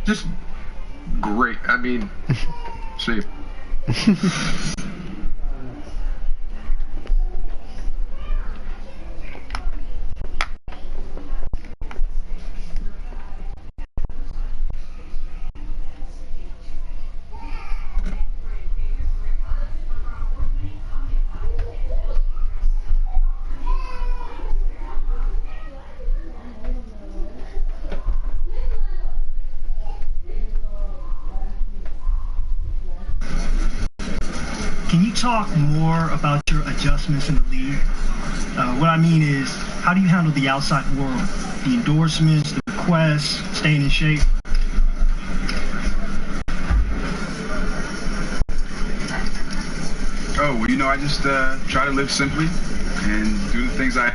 G: just great. I mean, see you.
M: Can you talk more about your adjustments in the league? What I mean is, how do you handle the outside world? The endorsements, the requests, staying in shape?
L: Oh, well, you know, I just try to live simply and do the things I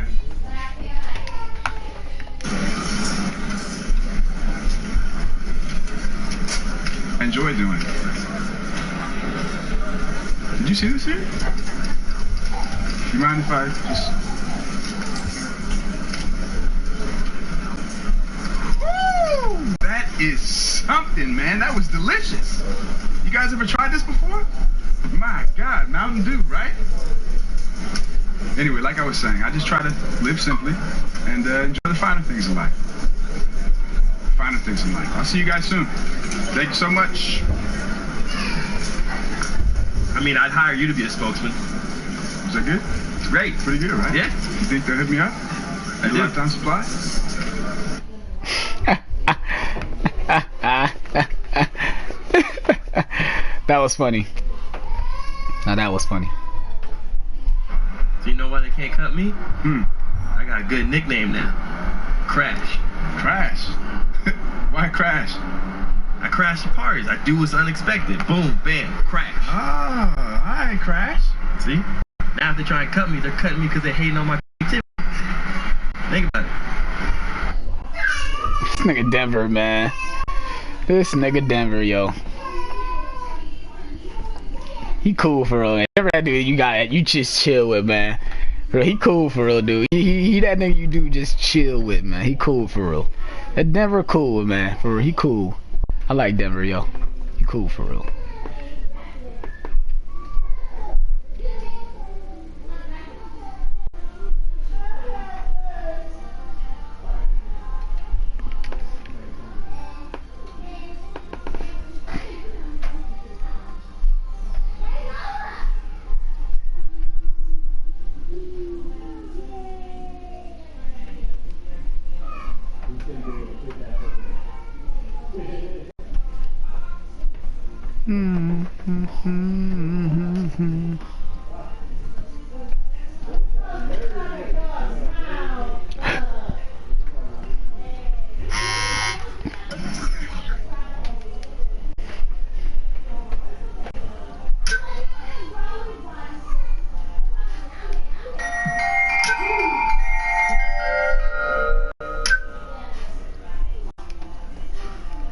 L: enjoy doing. Did you see this here? You mind if I just... Woo! That is something, man. That was delicious. You guys ever tried this before? My God, Mountain Dew, right? Anyway, like I was saying, I just try to live simply and enjoy the finer things in life. Finer things in life. I'll see you guys soon. Thank you so much.
E: I mean, I'd hire you to be a spokesman.
L: Is that good?
E: It's great.
L: Pretty good, right?
E: Yeah.
L: You think they'll hit me up?
E: I do.
L: Lifetime supply?
A: That was funny. Now that was funny.
E: Do you know why they can't cut me? I got a good nickname now. Crash.
L: Crash? Why Crash?
E: I crash the parties. I do what's unexpected. Boom, bam, crash.
L: Oh, hi, Crash.
E: See? Now if they try and cut me, they're cutting me because they're hating on my activity. Think about it.
A: This nigga Denver, man. This nigga Denver, yo. He cool for real. Whatever that dude you just chill with, man. Bro, he cool for real, dude. He that nigga you do just chill with, man. He cool for real. That Denver cool, man. For real, he cool. I like Denver, yo. He cool for real.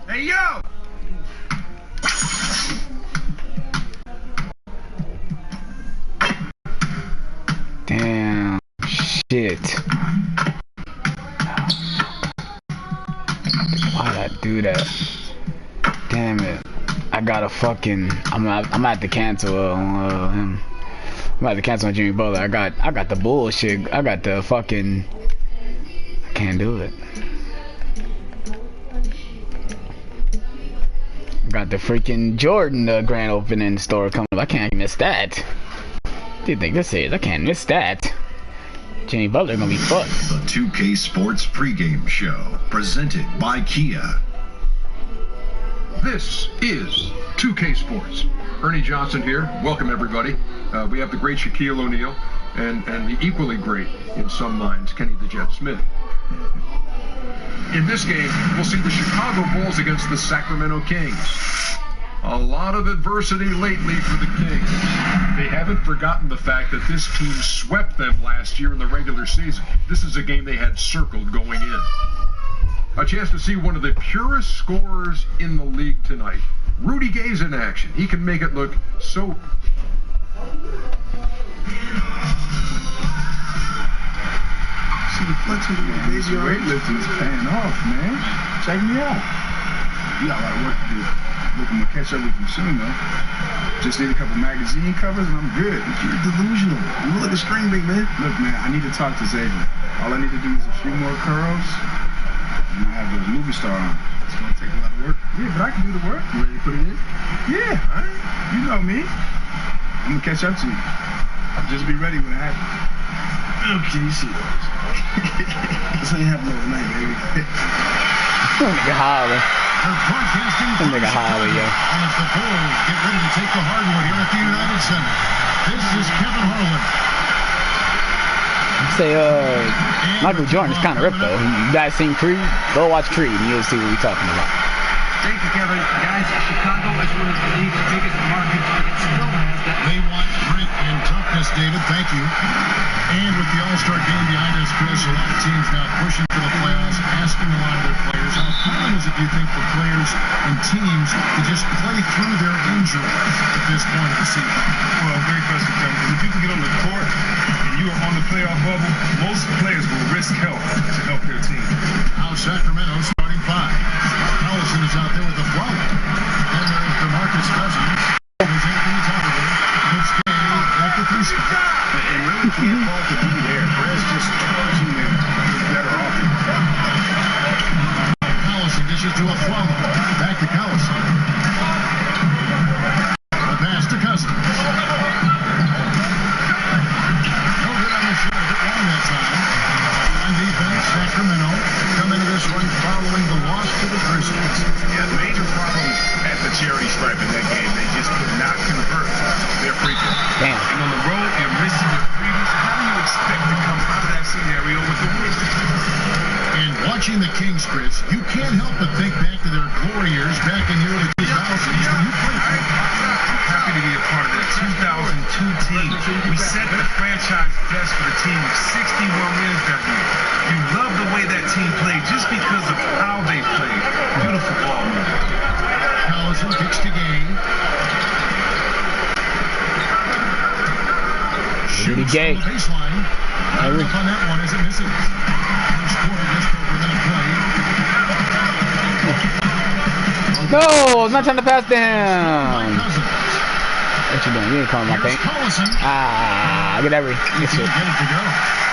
L: Hey, yo!
A: Damn. Shit. Why'd I do that? Damn it. I gotta fucking... I'm gonna have to cancel him. I'm gonna have to cancel on Jimmy Butler. I got the bullshit. I got the fucking... I can't do it. Got the freaking Jordan grand opening store coming up. I can't miss that. What do you think this is? I can't miss that. Jimmy Butler gonna be fucked.
N: The 2K Sports pregame show presented by Kia.
G: This is 2K Sports. Ernie Johnson here. Welcome everybody. We have the great Shaquille O'Neal and the equally great, in some minds, Kenny the Jet Smith. In this game, we'll see the Chicago Bulls against the Sacramento Kings. A lot of adversity lately for the Kings. They haven't forgotten the fact that this team swept them last year in the regular season. This is a game they had circled going in. A chance to see one of the purest scorers in the league tonight. Rudy Gay's in action. He can make it look so...
L: See the flex of the baby weightlifting is paying off, man. Check me out. You got a lot of work to do. Looking to catch up with you soon, though. Just need a couple magazine covers and I'm good. You're delusional. You look like a string big man. Look, man, I need to talk to Xavier. All I need to do is a few more curls, and I have those movie star on. It's gonna take a lot of work. Yeah, but I can do the work. You ready to put it in? Yeah, all right. You know me. I'm gonna catch up to you. Just be ready when it happens. Okay, you see those. This ain't happening overnight, baby.
A: Nigga holler. That nigga holler, yo.
F: As the Bulls get ready to take the hardwood here at the United Center. This is Kevin Harlan.
A: Say, Michael Jordan is kind of ripped, though. You guys seen Creed? Go watch Creed and you'll see what we're talking about.
B: Thank you, Kevin. Guys, Chicago is one of the league's biggest markets, but it still has that.
F: They want grit and David. Thank you. And with the All-Star game behind us, Chris, a lot of teams now pushing for the playoffs, asking a lot of their players. How common is it, do you think, for players and teams to just play through their injuries at this point of the season?
L: Well, great question, Kevin. Because if you can get on the court and you are on the playoff bubble, most players will risk help to help their team.
F: Now Sacramento starting five. Allison is out there with the flow. Then there's DeMarcus Cousins. There's Anthony Tolliver. It's Gay at the three spot.
I: And really can't fault the D there. Perez just charging them better offense.
F: Allison dishes to a flow. Back to Collison. The pass to Cousins. No good on the shot. Hit one that time. On defense, Sacramento come into this one following the loss to the Grizzlies.
I: Yeah, major problems at the charity stripe in that game. They just could not convert their free throw.
A: Damn.
L: And on the road, you're missing your freebies. How do you expect to come out of that scenario with a win?
F: And watching the Kings, Chris, you can't help but think back to their glory years back in the early 2000s when you played for them.
L: I'm happy to be a part of that 2002 team. We set the franchise best for the team with 61 wins that year. You love the way that team played just because of how they played. Beautiful ball movement.
F: Collison kicks to Gay. Shoots
A: Gay.
F: from the baseline. Up on that one as it misses. First quarter of this we're going to play.
A: No, I'm not trying to pass to him.
F: Cousins.
A: What you doing? You ain't calling my paint. Get every. Get
F: Get it to go.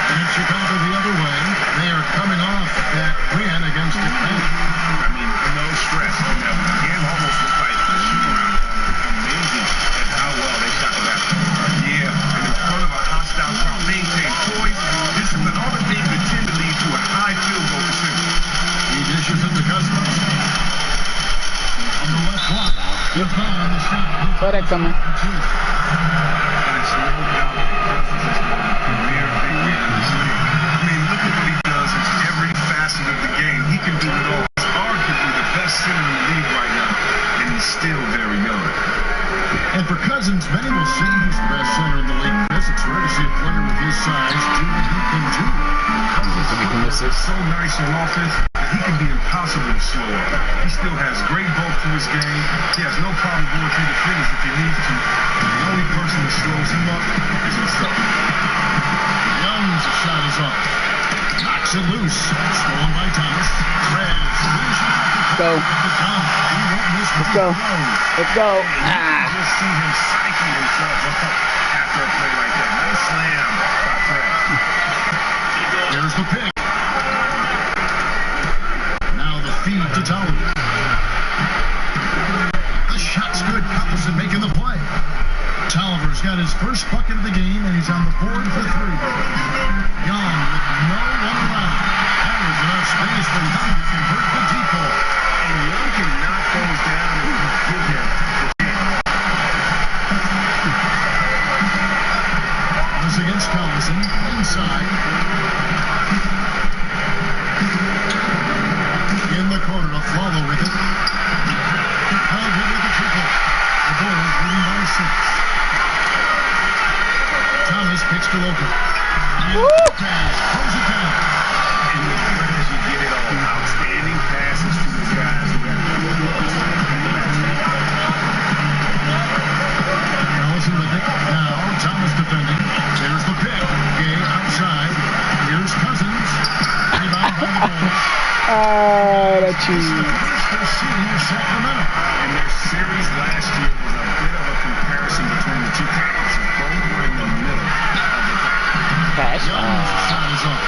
F: And it's Chicago the other way. They are coming off that win against Atlanta.
I: I mean, no stress on them. The game almost looked like a shoot-around. Amazing at how well they shot the basketball.
L: Yeah, and in front of a hostile crowd, maintain poise, discipline, all the things that tend to lead to a high field goal percentage.
F: He dishes it to Cousins. On the left block. You're foul on the shot.
A: Saw that coming.
L: And it's no doubt Cousins is one of the premier big men in this league. I mean, look at what he does in every facet of the game. He can do it all. He's arguably the best center in the league right now, and he's still very young.
F: And for Cousins, many will say he's the best center in the league. Chris, it's rare to see a player with his size do what he can do.
L: Cousins is so nice on offense, he can be impossible to slow up. He still has great bulk to his game. He has no problem going through the finish if he needs to. The only person that slows him up is himself.
F: Young's shot is off. Knocks it loose. Stolen by Thomas. Rez.
A: Let's go. Let's go. Let's go.
I: Just see him psyching himself up after a play like that. Nice slam by Fred.
F: There's the pick. Now the feed to Tolliver. The shot's good. Collison making the play. Tolliver's got his first bucket of the game, and he's on the board for three. Young with no one around. That was enough space for Young to convert the deep ball.
I: And Young can knock those down if you give him the chance.
F: This against Collison. Inside. In the corner to follow with it. Held with the triple. The Bulls leading by 6. Thomas kicks to Loco. Close it down.
I: And with Fred, you get it all. Outstanding passes to the guys who have
F: Allison with it. Now Thomas defending. There's the pick. Gay outside. Here's Cousins. Rebound by the Bulls.
A: That's cheese.
F: Sacramento.
I: And their series last year was a bit of a comparison between the two conferences. Both were in the middle of the pack.
F: Shot is off.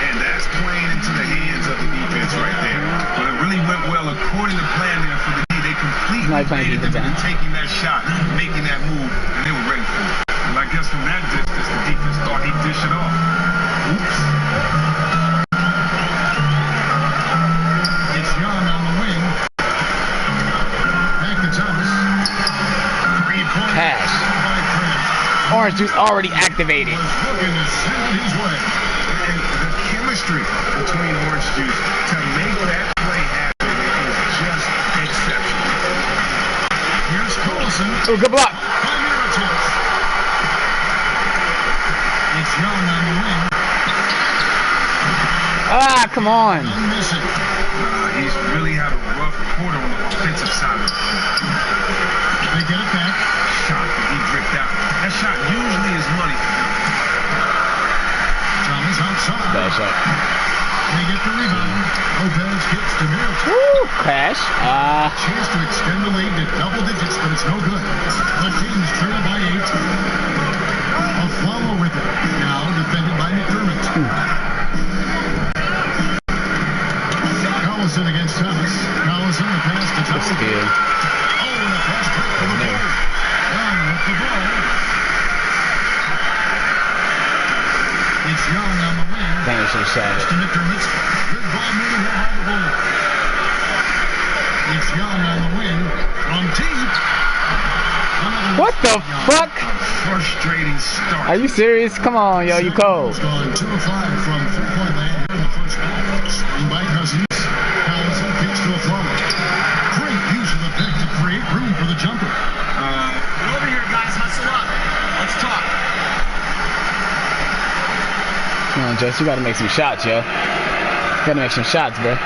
I: And that's playing into the hands of the defense right there.
L: But it really went well according to plan there for the D. They completely made it into taking that shot, making that move, and they were ready for it. And I guess from that distance, the defense thought he'd dish it off. Oops.
F: It's Young on the wing. Back to Thomas. 3-point
A: pass. Orange juice already activated.
F: Looking to send it his way.
I: And the chemistry between Orange Juice to make that play happen is just exceptional.
F: Here's Collison.
A: Oh, good block.
F: By Mirotic.
A: Ah, come on.
L: He's really had a rough quarter on the offensive side.
F: They get it back.
L: Shot that he ripped out. That shot usually is money for him.
F: Thomas outside.
A: Bad shot.
F: They get the rebound. Lopez gets to Middleton.
A: Woo, crash.
F: Chance to extend the lead to double digits, but it's no good. The Kings trail by 8. A follow with it. Now defended by McDermott. Collison against Thomas. Collison the pass to Thomas. Oh, and a pass break for the ball. Young with the ball. It's Young on the wing.
A: Damn, should have shot it.
F: To McDermott. Good ball moving behind the ball. It's Young on the wing. From deep.
A: What the fuck?
L: Frustrating start.
A: Are you serious? Come on, yo, you cold.
F: Gone 2 of 5 from 3-point land in the first half. Screen by Cousins. Collison kicks to a throw. Great use of the pick to create room for the jumper.
B: Get over here, guys. Hustle up. Let's talk.
A: Come on, Jess, you gotta make some shots, yo. You gotta make some shots, bro.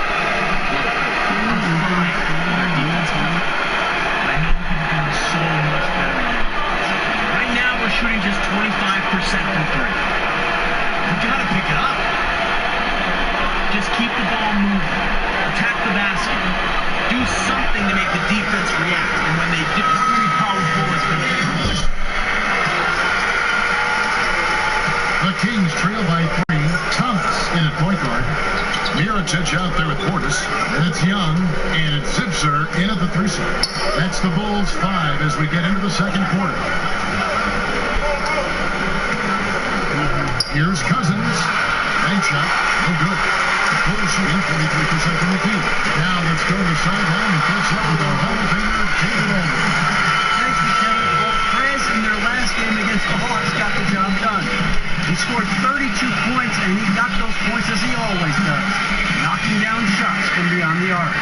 B: Shooting just 25% from 3. You gotta pick it up. Just keep the ball moving. Attack the basket. Do something to make the defense react. And when they do, really powerful is going to be.
F: The Kings trail by 3. Thomas in at point guard. Mirotic out there at Portis. And it's Young. And it's Zipser in at the 3 side. That's the Bulls 5 as we get into the second quarter. Here's Cousins. Right shot. No good. Bulls shooting 43% from the field. Now let's go to the sideline and catch up with our Hall of Famer, David Baldwin.
H: Thank you, Kevin. Both Prez in their last game against the Hawks got the job done. He scored 32 points, and he got those points as he always does, knocking down shots from beyond the arc.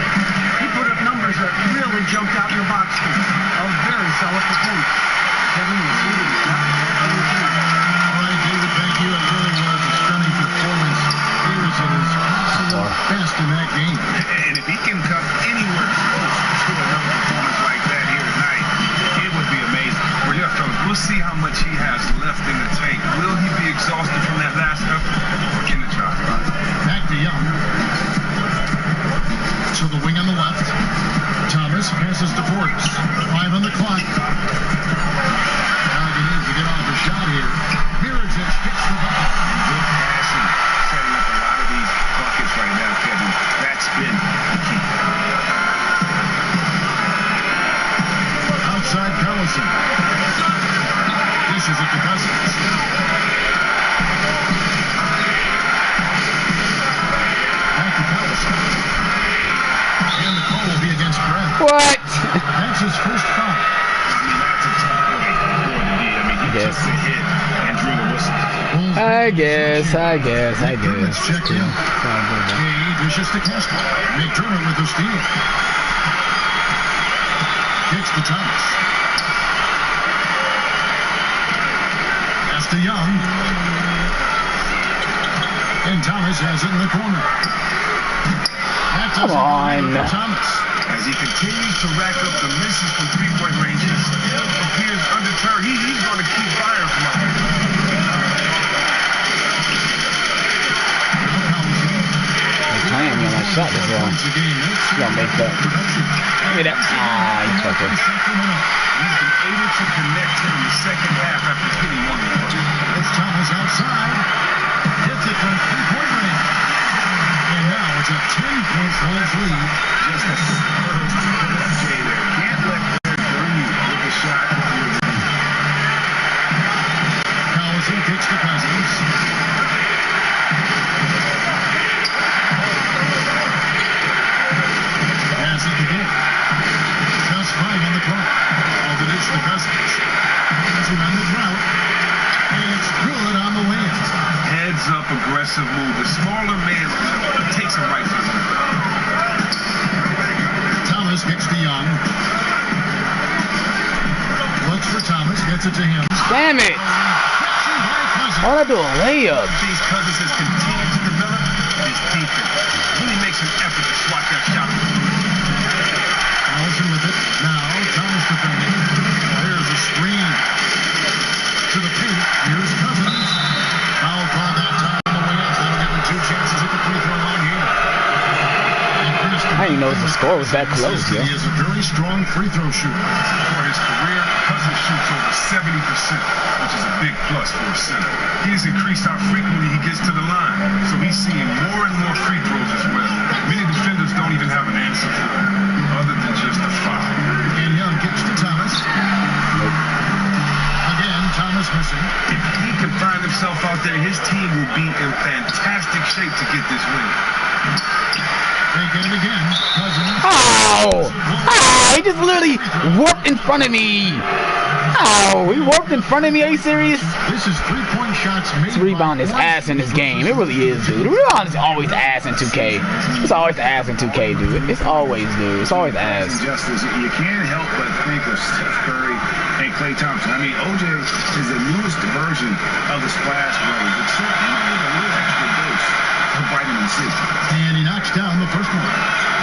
H: He put up numbers that really jumped out in the box score. A very solid performance. Kevin, we'll see what he's got.
F: David, thank you. It really was a stunning performance. He was at his absolute best in that game.
L: And if he can come anywhere to another performance like that here tonight, it would be amazing. Well, yeah, fellas, we'll see how much he has left in the tank. Will he be exhausted from that last effort? Or can the job run?
F: Back to Young. To the wing on the left. Thomas passes to Portis. 5 on the clock. Now he needs to get off the shot here. Mirotic kicks the bucket.
L: Good passing. Setting up a lot of these buckets right now, Kevin. That's been key.
F: Outside Collison. Dishes it to Cousins. Back to Collison. And the call will be against Brett.
A: What?
F: That's his first foul.
L: I mean, that's a tough one for the D. I mean, he took the hit and drew the whistle.
A: I guess.
F: Check in. Kay dishes to Castro. McDermott with the steal. Kicks to Thomas. Pass to Young. And Thomas has it in the corner.
A: Come on.
F: Thomas.
L: As he continues to rack up the misses from three-point range, he still appears undeterred. He's going to keep firing from out there.
A: Playing me on that shot this wrong. You gonna make that. Give me that. You fucker.
L: He's been able to connect him in the second half after hitting one more.
F: It's Thomas outside. Hits it from three-point range. And now it's a 10-point Bulls lead.
L: Just a stay there. Can't let Greg breathe with the shot.
F: Collison kicks to Cousins. Pass at the goal. Just 5 on the clock. All the dish to Cousins. Cousins on the route. It's good on the way.
L: Heads up, aggressive move. The smaller man takes him right to the rim.
F: Thomas kicks to Young. Looks for Thomas, gets it to him.
A: Damn it! Why'd I do a layup?
L: These Cousins has continued to develop. His team
F: in
A: The score was that close,
F: he is a very strong free throw shooter.
L: For his career, Cousins shoots over 70%, which is a big plus for a center. He's increased how frequently he gets to the line, so he's seeing more and more free throws as well. Many defenders don't even have an answer for him, other than just a foul.
F: And Young gets to Thomas. Again, Thomas missing.
L: If he can find himself out there, his team will be in fantastic shape to get this win.
F: Take it again. Cousins.
A: Oh! Oh! He just literally warped in front of me. Oh! He warped in front of me. Are you serious?
F: This is 3-point shots made.
A: This rebound is ass in this game. It really is, dude. The rebound is always ass in 2K. It's always ass in 2K, dude. It's always, dude. It's always ass.
I: Justice, you can't help but think of Steph Curry and Klay Thompson. I mean, OJ is the newest version of the splash brothers, except he needs a little extra dose of vitamin C.
F: And he knocks down the first one.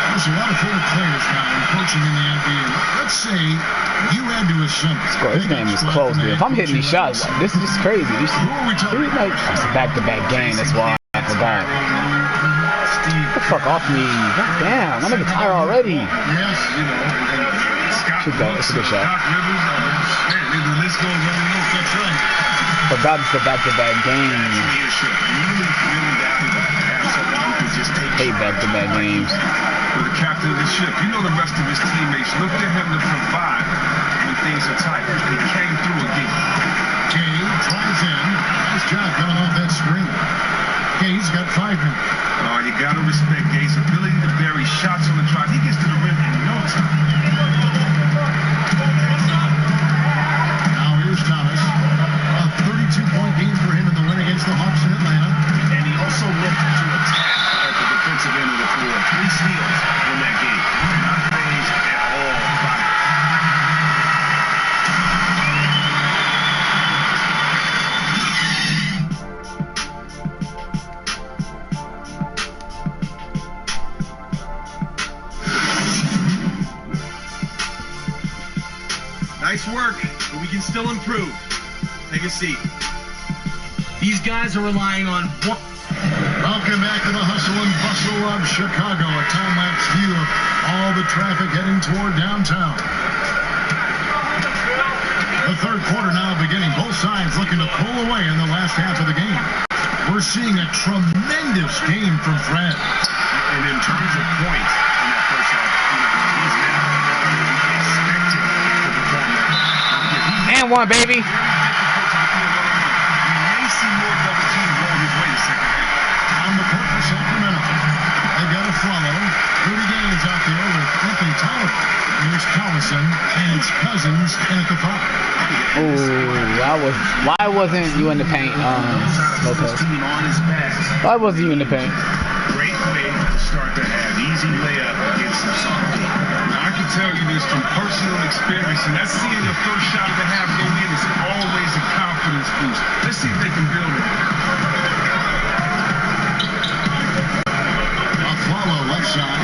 F: There's a lot of forward players now coaching in the NBA. Let's say you had to assemble.
A: This game is close, dude. If I'm hitting these shots, this is just crazy. It's a back-to-back game. That's why I forgot. Get the fuck off me. God damn, I'm getting tired already.
F: Yes, you know.
A: Should go. It's a good shot.
L: The list goes on. That's right.
A: Forgot it's a back-to-back game. Hate back-to-back games.
L: For the captain of the ship, you know the rest of his teammates look to him to provide when things are tight. And he came through again.
F: Kay drives in. Nice job coming off that screen. Kay's got 5 minutes.
L: Oh, you gotta respect Gay's ability to bury shots on the drive. He gets to the rim in no time.
F: Now here's Thomas. A 32-point game for him in the win against the Hawks in Atlanta.
L: And he also looked to attack at the defensive end of the floor. 3 steals in that game. Not phased at all by it.
B: Nice work, but we can still improve. Take a seat. These guys are relying on one.
F: Welcome back to the hustle and bustle of Chicago. A time-lapse view of all the traffic heading toward downtown. The third quarter now beginning. Both sides looking to pull away in the last half of the game. We're seeing a tremendous game from Fred.
L: And in terms of points in that first half, he's now expected to perform that.
A: And one, baby.
L: We may see more double teams roll his way the second half.
F: On the court for Sacramento. They've got to follow. Rudy Gay is out there with Anthony Tyler. Here's Collison, and it's Cousins at the 5.
A: Oh, why wasn't you in the paint, Lopez? Why wasn't you in the paint?
L: Great way to start the half. Easy layup against the soft team. Now, I can tell you this from personal experience, and that's seeing your first shot of the half go in is always a confidence boost. Let's see if they can build it.
F: A follow left side.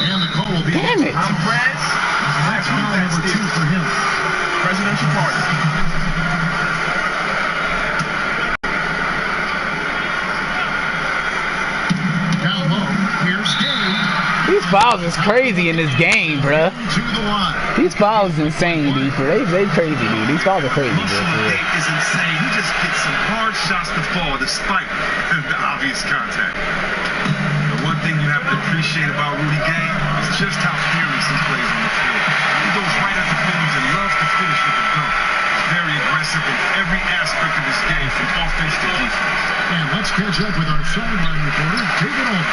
F: And the call will be.
A: Damn it.
B: I'm Brad.
F: That's foul number 2 for him.
B: Presidential party.
F: Down low. Here's Gay.
A: These fouls is crazy in this game, bruh.
F: To the line.
A: These fouls is insane, dude. They crazy, dude. These fouls are crazy, dude.
L: Date is insane. He just gets some hard shots to fall despite the obvious contact. The one thing you have to appreciate about Rudy Gay is just how fearless he plays on the floor. He goes right at the finish and loves to finish with a dunk. Very aggressive in every aspect of his game, from offense to defense.
F: And let's catch up with our sideline reporter. Take it over.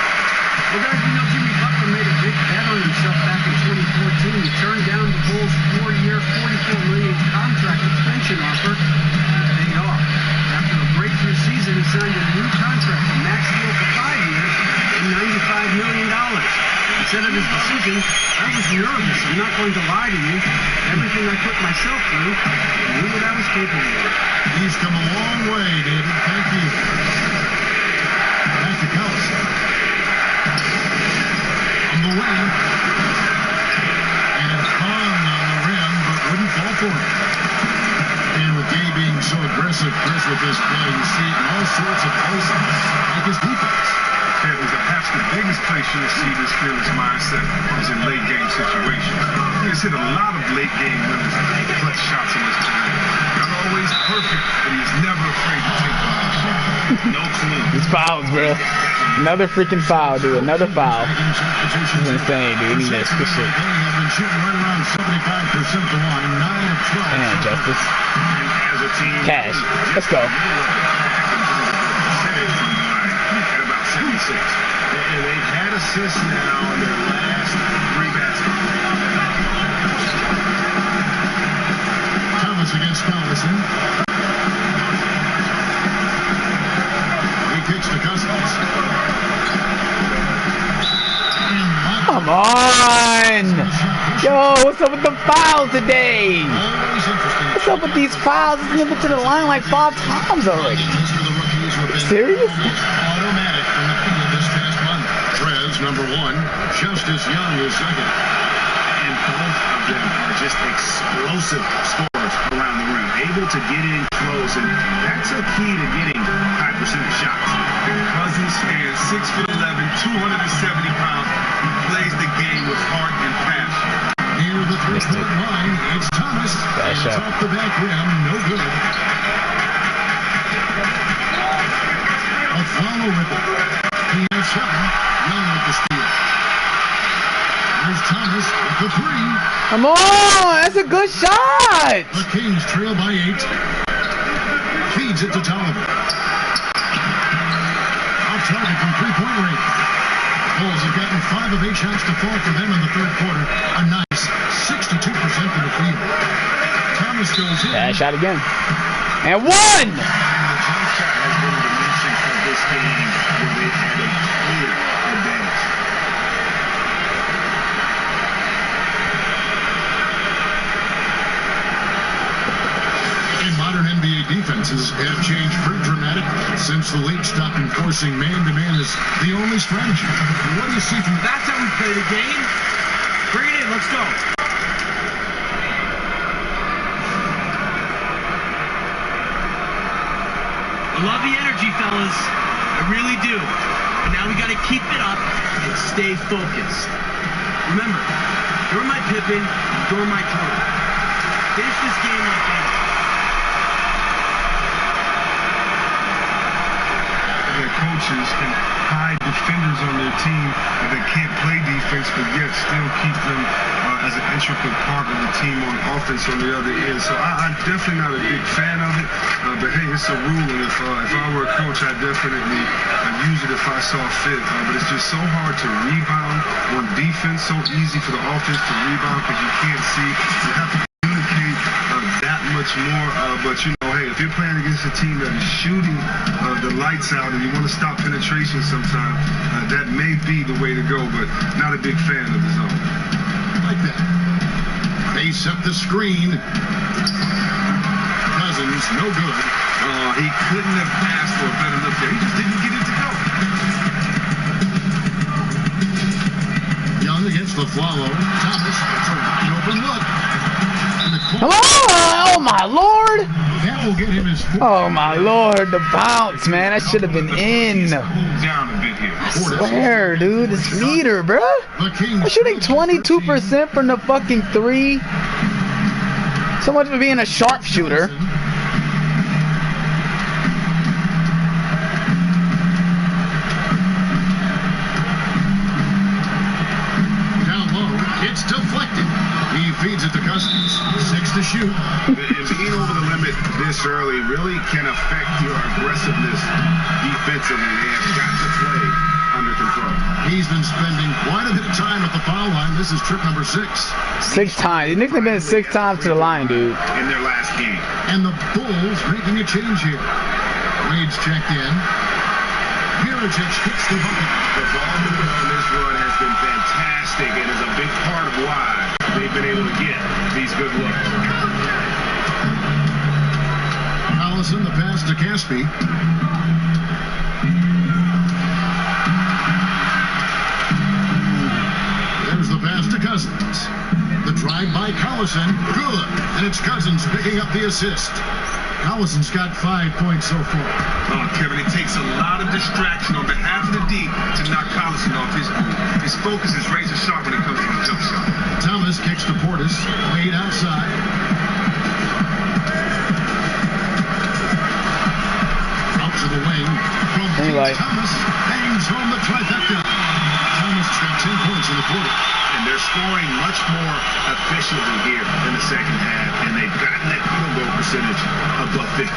O: Well, guys, you know Jimmy Butler made a big bet on himself back in 2014. He turned down the Bulls' 4-year, $44 million contract extension offer. It paid off. After a breakthrough season, he signed a new contract, a max deal for 5 years, and $95 million. He said of his decision, I was nervous. I'm not going to lie to you. Everything I put myself through, I knew what I was capable of.
F: He's come a long way, David. Thank you. Back to Collison. On the wing. And hung on the rim, but wouldn't fall for it. And with Gay being so aggressive, Chris, with this play, you see it in all sorts of places, like his defense.
L: Okay, perhaps the biggest place you'll see this fearless mindset is in late game situations. He's hit a lot of late game winners, clutch shots in his career. Not always perfect, but he's never afraid to take one. No clue.
A: These fouls, bro. Another freaking foul, dude. Another foul. This is insane, dude. He missed this shit. Damn, Justice. Cash. Let's go.
L: At about 76. And they've had assists now in their last 3 baskets.
F: Thomas against Collison. He kicks to Cousins.
A: Come on! Yo, what's up with the fouls today? What's up with these fouls? It's been to the line like 5 times already. Serious?
F: Automatic from the field this past month. Trez, number 1. Justice Young is second.
L: And both of them are just explosive scorers around the rim. Able to get in close, and that's a key to getting high percentage shots. Cousins stands 6'11", 270 pounds. He plays the game with heart and passion.
F: Near the 3-point line, it's Thomas. It's off the back rim, no good. A follow with it. He has 7. Young with the steal. There's Thomas with the 3.
A: Come on, that's a good shot.
F: The Kings trail by 8. Feeds it to Tolliver. Off target from 3-point range. Bulls have gotten 5 of 8 shots to fall for them in the 3rd quarter. A nice 62% from the field. Thomas goes in.
A: Bad shot again. And 1!
L: And the jump shot has been a dimension of this game where they've had a clear advantage.
F: In modern NBA defenses have changed pretty dramatically since the league stopped enforcing man-to-man as the only strategy. What do you see from
B: That's how we play the game. Bring it in. Let's go. I love the energy, fellas. I really do. But now we got to keep it up and stay focused. Remember, you're my Pippen, you're my Jordan. Finish this game like that.
L: Their coaches can hide defenders on their team that can't play defense, but yet still keep them as an integral part of the team on offense on the other end. So I'm definitely not a big fan of it, but hey, it's a rule, and if I were a coach, I'd definitely use it if I saw fit. But it's just so hard to rebound on defense, so easy for the offense to rebound because you can't see. You have to communicate that much more, but you know, hey, if you're playing against a team that is shooting the lights out and you want to stop penetration sometime, that may be the way to go, but not a big fan of the zone.
F: like that? Face up the screen. Cousins, no good.
L: He couldn't have asked for a better look there. He just didn't get it to go.
F: Young against the follow. Thomas, it's an open look.
A: Oh my lord!
F: That will get him his fourth.
A: Oh my lord, the bounce, man. That should have been in. I swear, dude, this meter, bro. I'm shooting 22% from the fucking 3. So much for being a sharpshooter.
F: Down low, it's deflected. He feeds it to Cousins. 6 to shoot.
L: And being over the limit this early really can affect your aggressiveness defensively. They have got to play under control.
F: He's been spending quite a bit of time at the foul line. This is trip number 6.
A: 6 times. The Knicks have been 6 times to the line, dude.
L: In their last game.
F: And the Bulls making a change here. Wade's checked in. Mirotic hits the bucket.
L: The ball movement on this run has been fantastic and is a big part of why they've been able to get these good looks.
F: Allison, the pass to Caspi. There's the pass to Cousins. The drive by Collison, good. And it's Cousins picking up the assist. Allison's got 5 points so far.
L: Oh, Kevin, it takes a lot of distraction on behalf of the D to knock Collison off his move. His focus is razor sharp when it comes to the jump shot.
F: Thomas kicks to Portis. Wade outside. Out to the wing. From Thomas bangs home the trifecta. Thomas has got 10 points in the quarter.
I: And they're scoring much more efficiently here in the second half, and they've gotten that field goal percentage above 50.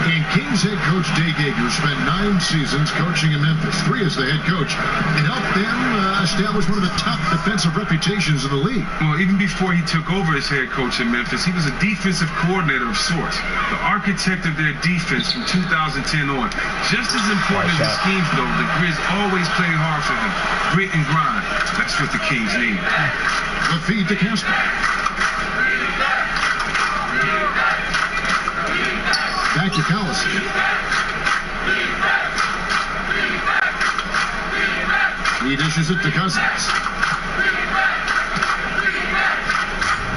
F: And Kings head coach Dave Yeager spent 9 seasons coaching in Memphis, 3 as the head coach. It helped them establish one of the top defensive reputations in the league.
L: Well, even before he took over as head coach in Memphis, he was a defensive coordinator of sorts, the architect of their defense from 2010 on. Just as important as the schemes, though, the Grizz always played hard for him. Grit and grind. That's what the Kings need.
F: The feed to Casper. Back to Collison. He dishes it to Cousins.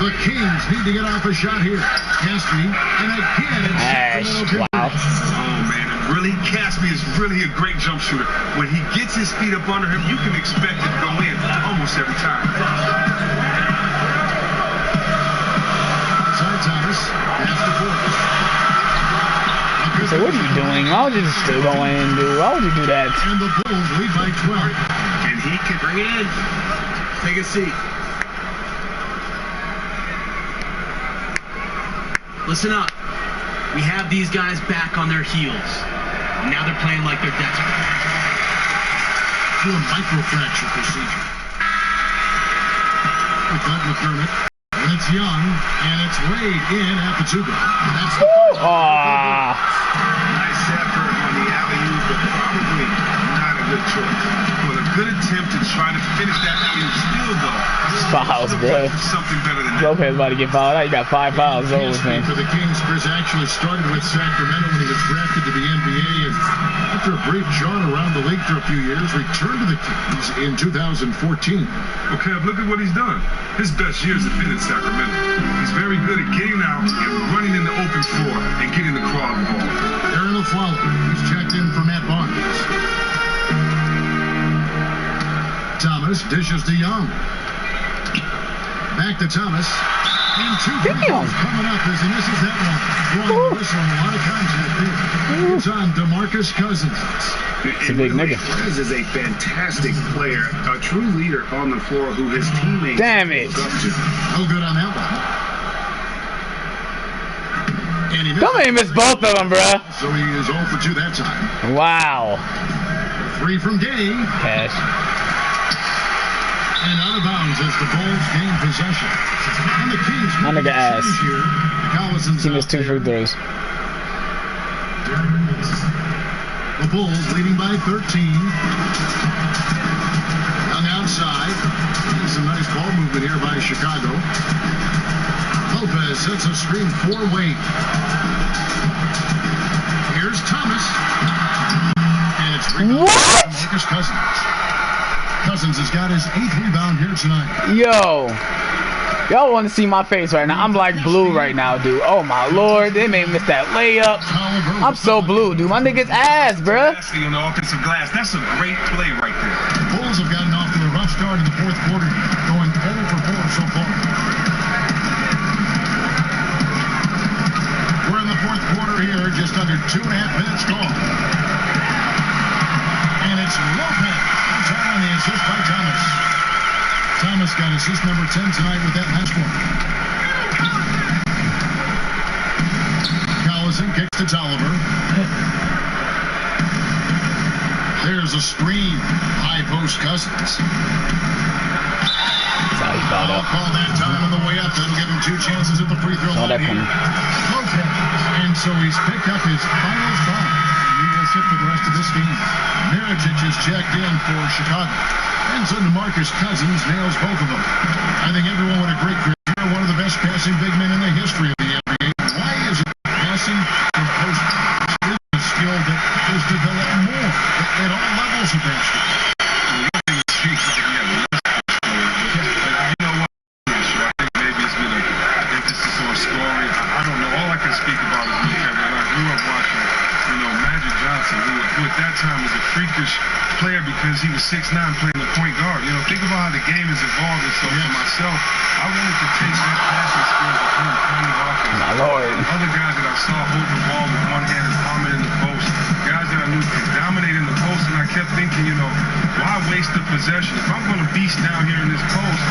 F: The Kings need to get off a shot here. Caspi, and again, it's
A: wow.
L: Oh, man. Really, Caspi is really a great jump shooter. When he gets his feet up under him, you can expect it to go in almost every time.
F: Outside Thomas. Pass to Portis.
A: So what are you doing? Why would you just go in and do? Why would you do that?
F: And the Bulls lead by 12.
B: And he can bring it in. Take a seat. Listen up. We have these guys back on their heels. And now they're playing like they're desperate.
F: Do a microfracture procedure. With Doug McDermott. And it's Young. And it's Wade in at the 2 goal. That's the
I: Nice effort on the alley-oop, but probably not a good choice.
L: Well, a good attempt to try to finish that alley-oop still, though.
A: Fouls, bro.
L: Something better than that.
A: Lopez about to get fouled out. You got 5 fouls over with me.
F: For the Kings, Chris actually started with Sacramento when he was drafted to the NBA, and after a brief jaunt around the league for a few years, returned to the Kings in 2014.
L: Okay, look at what he's done. His best years have been in Sacramento. He's very good at getting out and running in the open floor and getting the crowd involved.
F: Aaron Aflalo, he's checked in for Matt Barnes. Thomas dishes to Young. Back to Thomas. And 2 goals coming up as he misses that one. Blowing the whistle, a lot of contact there. It's on DeMarcus Cousins.
A: It's a big nigga.
I: Cousins is a fantastic player, a true leader on the floor who his teammates
A: Damn it.
I: look up to.
F: No good on that one. And he
A: Somebody missed both of them, bruh.
F: So he is 0 for 2 that time.
A: Wow.
F: 3 from Gay.
A: Cash.
F: And out of bounds as the Bulls gain possession. And the Kings.
A: My nigga ass.
F: He
A: missed 2 free throws.
F: The Bulls leading by 13. Young outside. Some nice ball movement here by Chicago. Lopez sets a screen for Wade. Here's Thomas. And it's rebounded by Marcus Cousins. Cousins has got his 8th rebound here tonight.
A: Yo. Y'all want to see my face right now. I'm like blue right now, dude. Oh, my Lord. They made me miss that layup. I'm so blue, dude. My nigga's ass, bruh.
L: On the offensive glass. That's a great play right there.
F: The Bulls have gotten off to a rough start in the 4th quarter, going 0 for 4 so far. We're in the 4th quarter here, just under 2.5 minutes gone. And it's Lopez. On the assist by Thomas. Thomas got assist number 10 tonight with that last one. Collison kicks to Tolliver. There's a screen. High post Cousins. I'll call that time on the way up. That'll give him 2 chances at the free throw line here. Lopez. And so he's picked up his final foul. He will sit for the rest of this game. Mirotic is checked in for Chicago. And so DeMarcus Cousins nails both of them. I think everyone would agree, Chris, you're one of the best passing big men in the history of the NBA. Why is it passing from post is a skill that is developed more at all levels of basketball?
L: Maybe it's been an emphasis on scoring. I don't know. All I can speak about is freakish player because he was 6'9", playing the point guard. You know, think about how the game has evolved and stuff. For myself, I wanted to take that passing skills that came from the offense.
A: My Lord.
L: Other guys that I saw hold the ball with one hand and palm it in the post, guys that I knew could dominate in the post, and I kept thinking, you know, why waste the possession? If I'm going to beast down here in this post,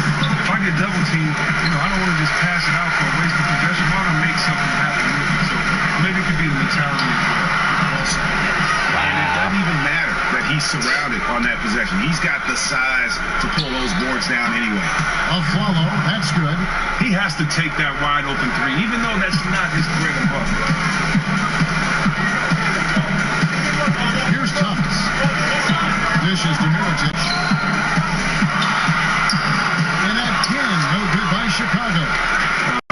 L: if I get double teamed, you know, I don't want to just pass it out for a waste of possession. Why don't I make something happen with it? So maybe it could be the mentality as well.
I: And it doesn't even matter that he's surrounded on that possession. He's got the size to pull those boards down anyway.
F: A follow, that's good.
L: He has to take that wide open three, even though that's not his bread and butter.
F: Here's Thomas. This is Demirovic. And again, no good by Chicago.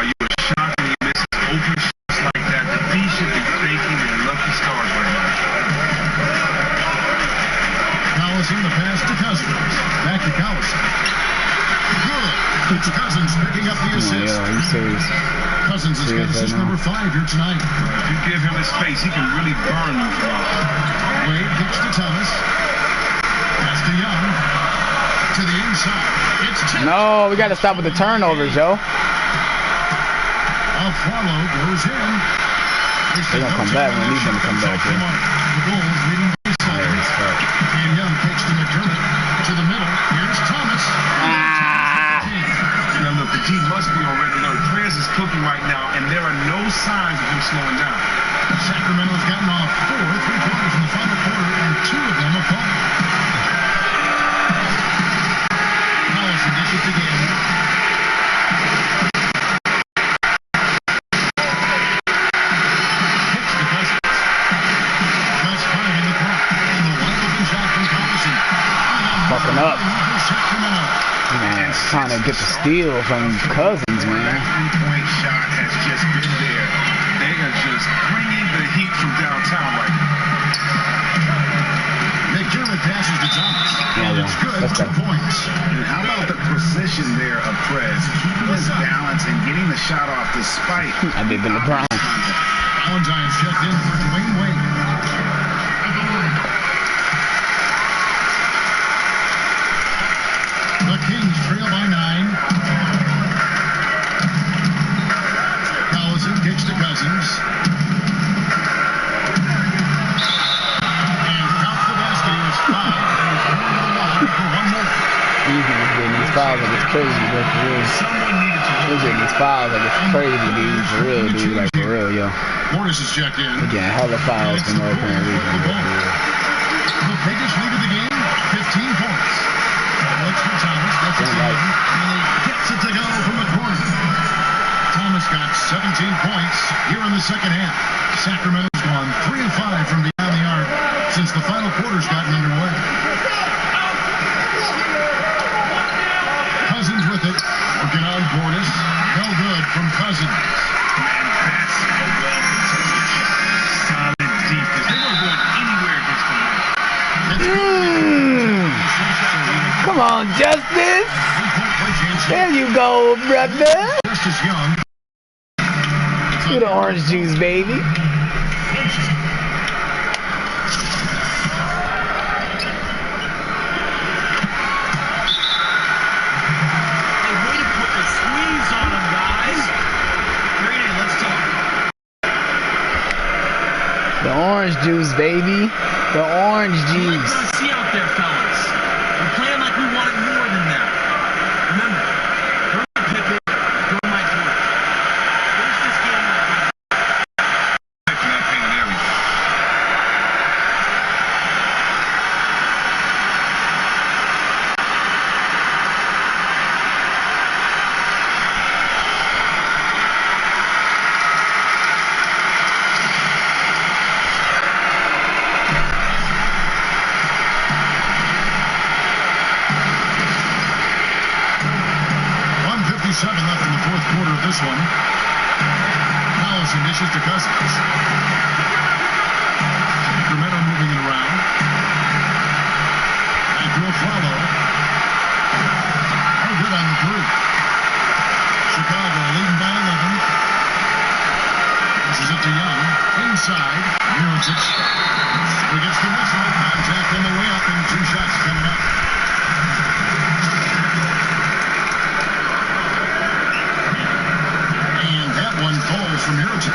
L: You were shocked when he misses open shots like that. The D should be thanking their lucky stars right now.
F: Collison, the pass to Cousins. Back to Collison. Good. It's Cousins picking up the assist.
A: Yeah, he's serious.
F: Cousins has got assist number 5 here tonight.
L: If you give him his space, he can really burn you.
F: Wade kicks to Thomas. Pass to Young. To the inside. It's tipped.
A: No, we got to stop with the turnovers, yo.
F: Follow goes in.
A: They're going to come back. We need them to come back here.
F: The Bulls leading by 7. And Young kicks to McDermott. To the middle. Here's Thomas.
L: Now look, the G must be on red alert. Prez is cooking right now, and there are no signs of him slowing down.
F: Sacramento's gotten off 4 3-pointers in the final quarter, and 2 of them are falling. Collison dishes the game. Kicks to Cousins. Gus finding the clock. And the wide open shot from Collison.
A: Fucking up.
F: Sacramento.
A: Man, trying to get the steal from Cousins, man.
I: That three-point shot has just been there.
L: They are just bringing the heat from downtown right now.
F: McDermott passes to Thomas. And it's good for 2 points.
I: And how about the precision there of Prez, keeping his balance and getting the shot off despite
A: I did the LeBron.
F: Valentine's checked in for Dwayne Wade. The Kings trail by 9. Collison kicks to Cousins. And count the basket. He was 5. And he's going to the line for 1 more.
A: He's getting these fouls like it's crazy, bro, for real. He's getting these fouls like it's crazy, dude. For real, dude. Like, for real, yo.
F: Morris is checked in.
A: Again, hella fouls for no apparent reason, bro, for real.
F: The biggest lead of the game, 15 points. Looks for Thomas. That's his
A: right.
F: And he gets it to go from the corner. Thomas got 17 points here in the second half. Sacramento's gone 3 of 5 from beyond the arc since the final quarter's gotten underway. Cousins with it. Working on Portis. No good from Cousins.
L: That's a solid defense. They weren't going anywhere against the
A: Come on, Justice. There you go, brother.
F: Justice Young.
A: To the orange juice, baby. The orange juice, baby. The orange juice.
B: See out there, fellas. We're playing like we wanted more than that. Remember, Herman Pippen, you're my Jordan. Finish this game like
L: that painted everything.
F: Left in the fourth quarter of this one. Collison dishes to Cousins. Sacramento moving it around. And to a follow. Oh, good on the three. Chicago leading by 11. This is it to Young. Inside. Mirotic. He gets the whistle. Contact on is from Mirotic.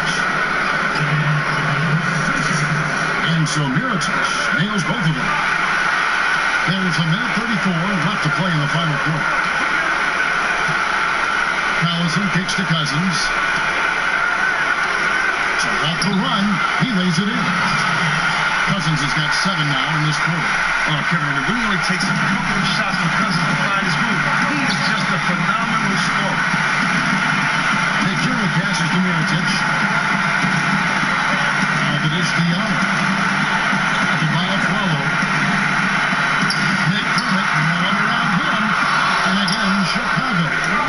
F: And so Mirotic nails both of them. There's a minute 34 left to play in the final quarter. Allison kicks to Cousins. So off the run, he lays it in. Cousins has got 7 now in this quarter.
B: Oh, Kevin, it really only takes a couple of shots for Cousins to find his groove. He is just a phenomenal scorer.
F: McDermott passes to Mirotic. Now to this Dion. The ball follow. McDermott rolling around him. And again, Chicago.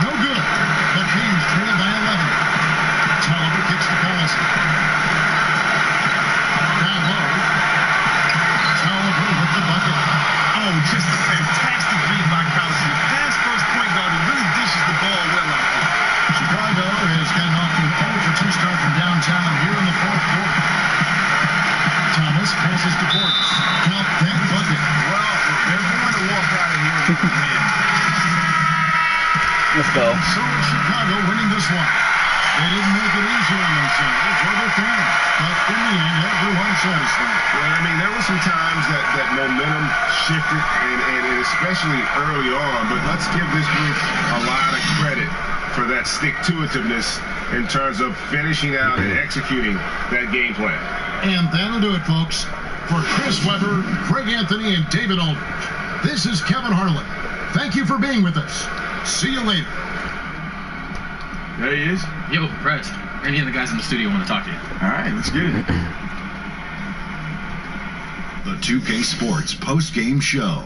F: No good. The Kings trail by 11. Tolliver kicks to Collison. Down low. Tolliver with the bucket.
B: Oh, just a fantastic read by Collison. Fast first point guard who really dishes the ball well out there.
F: Chicago has gotten off to an 0-for-2 start from downtown here in the fourth quarter. Thomas passes to Portis. Count that bucket.
I: Well, they're going to walk out of here with a win.
A: Let's go.
F: So is Chicago winning this one. They didn't make it easy on themselves or their fans, but in the end, everyone's satisfied.
L: Well, I mean, there were some times that momentum shifted, and especially early on, but let's give this group a lot of credit for that stick-to-itiveness in terms of finishing out and executing that game plan.
F: And that'll do it, folks. For Chris Webber, Craig Anthony, and David Aldridge, this is Kevin Harlan. Thank you for being with us. See you later.
J: There he is. Yo, Prez. Any of the guys in the studio want to talk to you.
L: All right, let's get it.
N: The 2K Sports post-game show.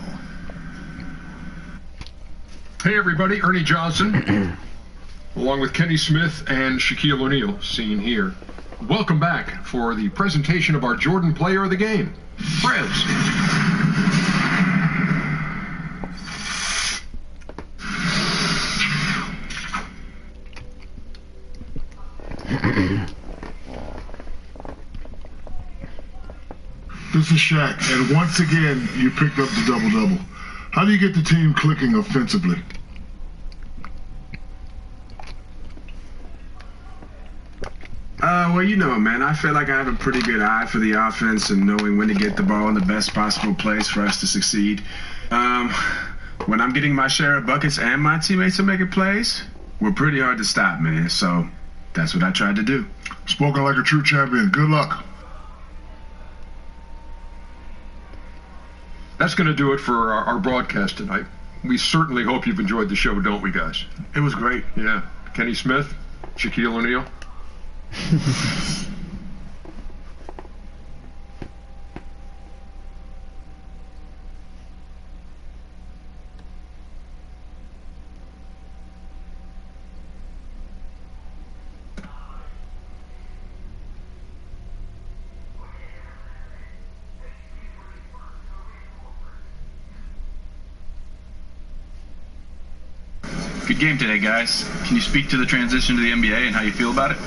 G: Hey everybody, Ernie Johnson, along with Kenny Smith and Shaquille O'Neal, seen here. Welcome back for the presentation of our Jordan Player of the Game, Prez.
K: This is Shaq, and once again, you picked up the double-double. How do you get the team clicking offensively?
L: Well, you know, man, I feel like I have a pretty good eye for the offense and knowing when to get the ball in the best possible place for us to succeed. When I'm getting my share of buckets and my teammates are making plays, we're pretty hard to stop, man. So that's what I tried to do.
K: Spoken like a true champion. Good luck.
G: That's going to do it for our broadcast tonight. We certainly hope you've enjoyed the show, don't we, guys?
K: It was great.
G: Yeah. Kenny Smith, Shaquille O'Neal.
P: Good game today, guys. Can you speak to the transition to the NBA and how you feel about it?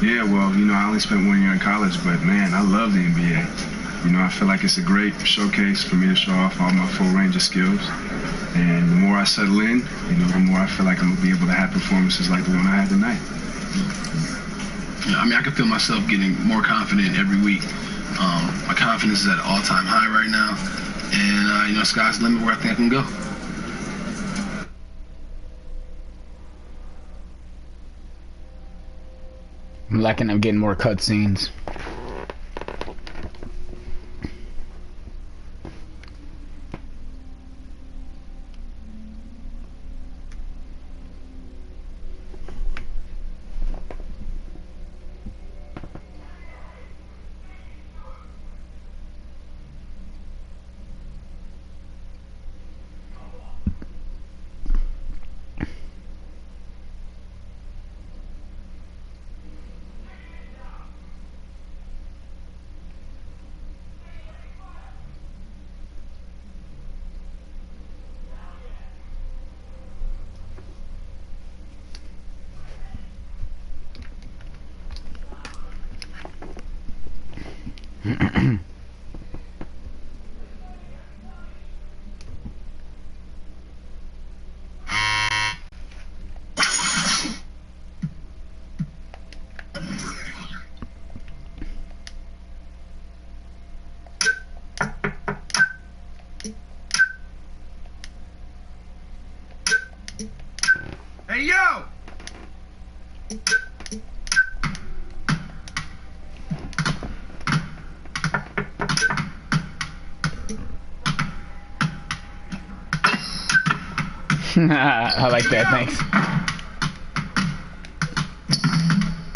L: Yeah, well, you know, I only spent 1 year in college, but man, I love the NBA. You know, I feel like it's a great showcase for me to show off all my full range of skills. And the more I settle in, you know, the more I feel like I'm going to be able to have performances like the one I had tonight.
D: Yeah, I mean, I can feel myself getting more confident every week. My confidence is at an all-time high right now. And, you know, sky's the limit where I think I can go.
A: I'm liking them getting more cutscenes. I like that, thanks.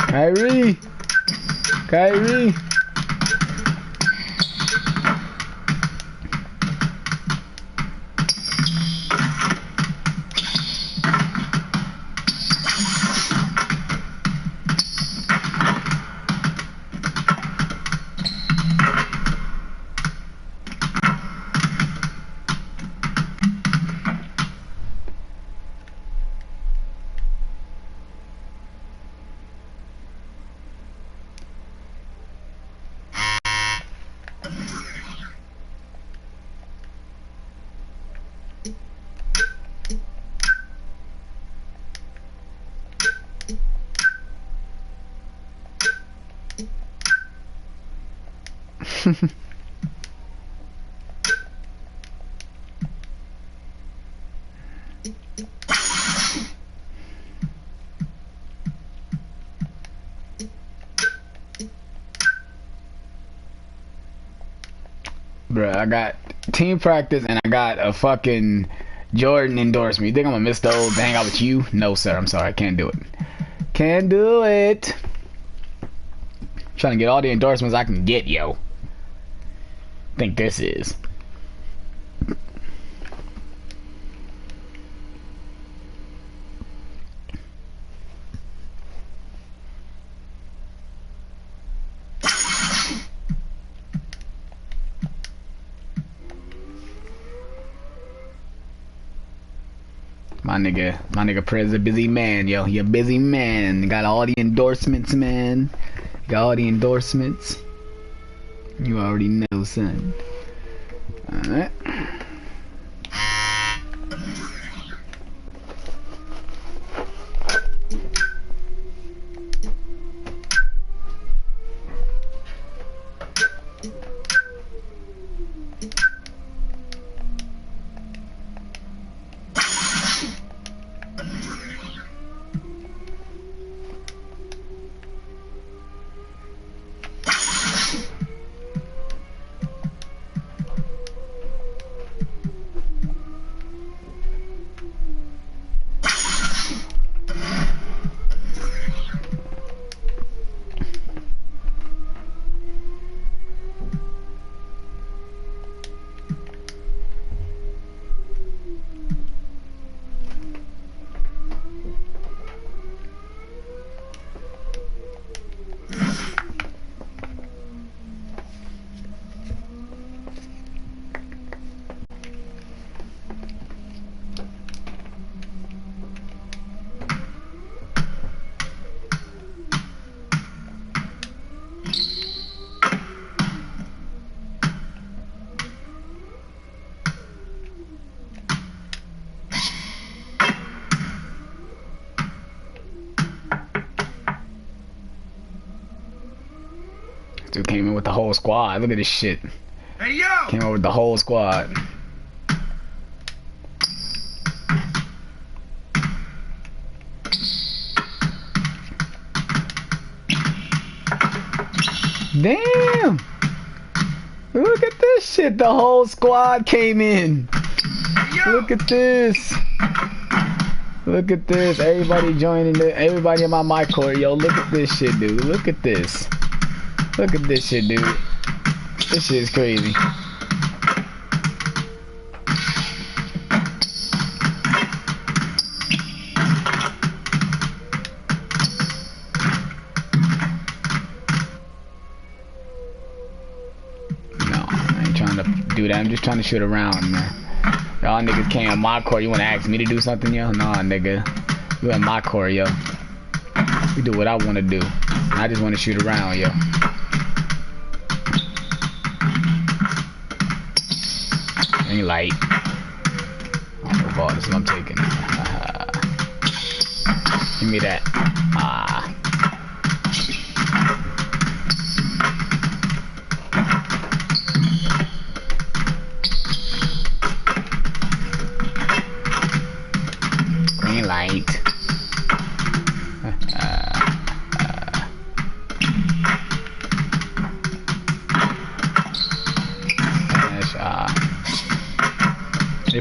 A: Kyrie! Kyrie! Bruh, I got team practice and I got a fucking Jordan endorsement. You think I'm gonna miss those to hang out with you? No, sir. I'm sorry. I can't do it. Can't do it. Trying to get all the endorsements I can get, yo. Think this is. My nigga Prez a busy man, yo. He a busy man. Got all the endorsements, man. Got all the endorsements. You already know, son. Alright. Dude came in with the whole squad. Look at this shit.
B: Hey, yo!
A: Came over with the whole squad. Damn! Look at this shit. The whole squad came in.
B: Hey,
A: look at this. Look at this. Everybody joining. Everybody in my MyCareer. Yo, look at this shit, dude. Look at this. Look at this shit, dude. This shit is crazy. No, I ain't trying to do that. I'm just trying to shoot around, man. Y'all niggas came in MyCareer. You want to ask me to do something, yo? Nah, nigga. You in MyCareer, yo. You do what I want to do. I just want to shoot around, yo. Ain't light. I don't know about this. I'm taking. Give me that. Green light.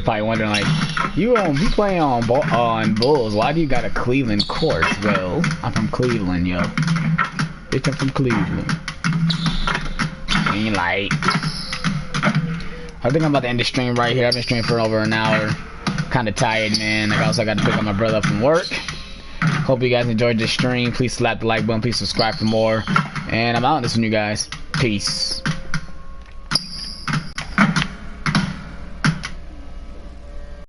A: probably wondering like, you playing on Bulls? Why do you got a Cleveland court? Well, I'm from Cleveland, yo. Bitch, I'm from Cleveland. Ain't like. I think I'm about to end the stream right here. I've been streaming for over an hour. Kind of tired, man. Like, I also got to pick up my brother up from work. Hope you guys enjoyed this stream. Please slap the like button. Please subscribe for more. And I'm out on this one, you guys. Peace.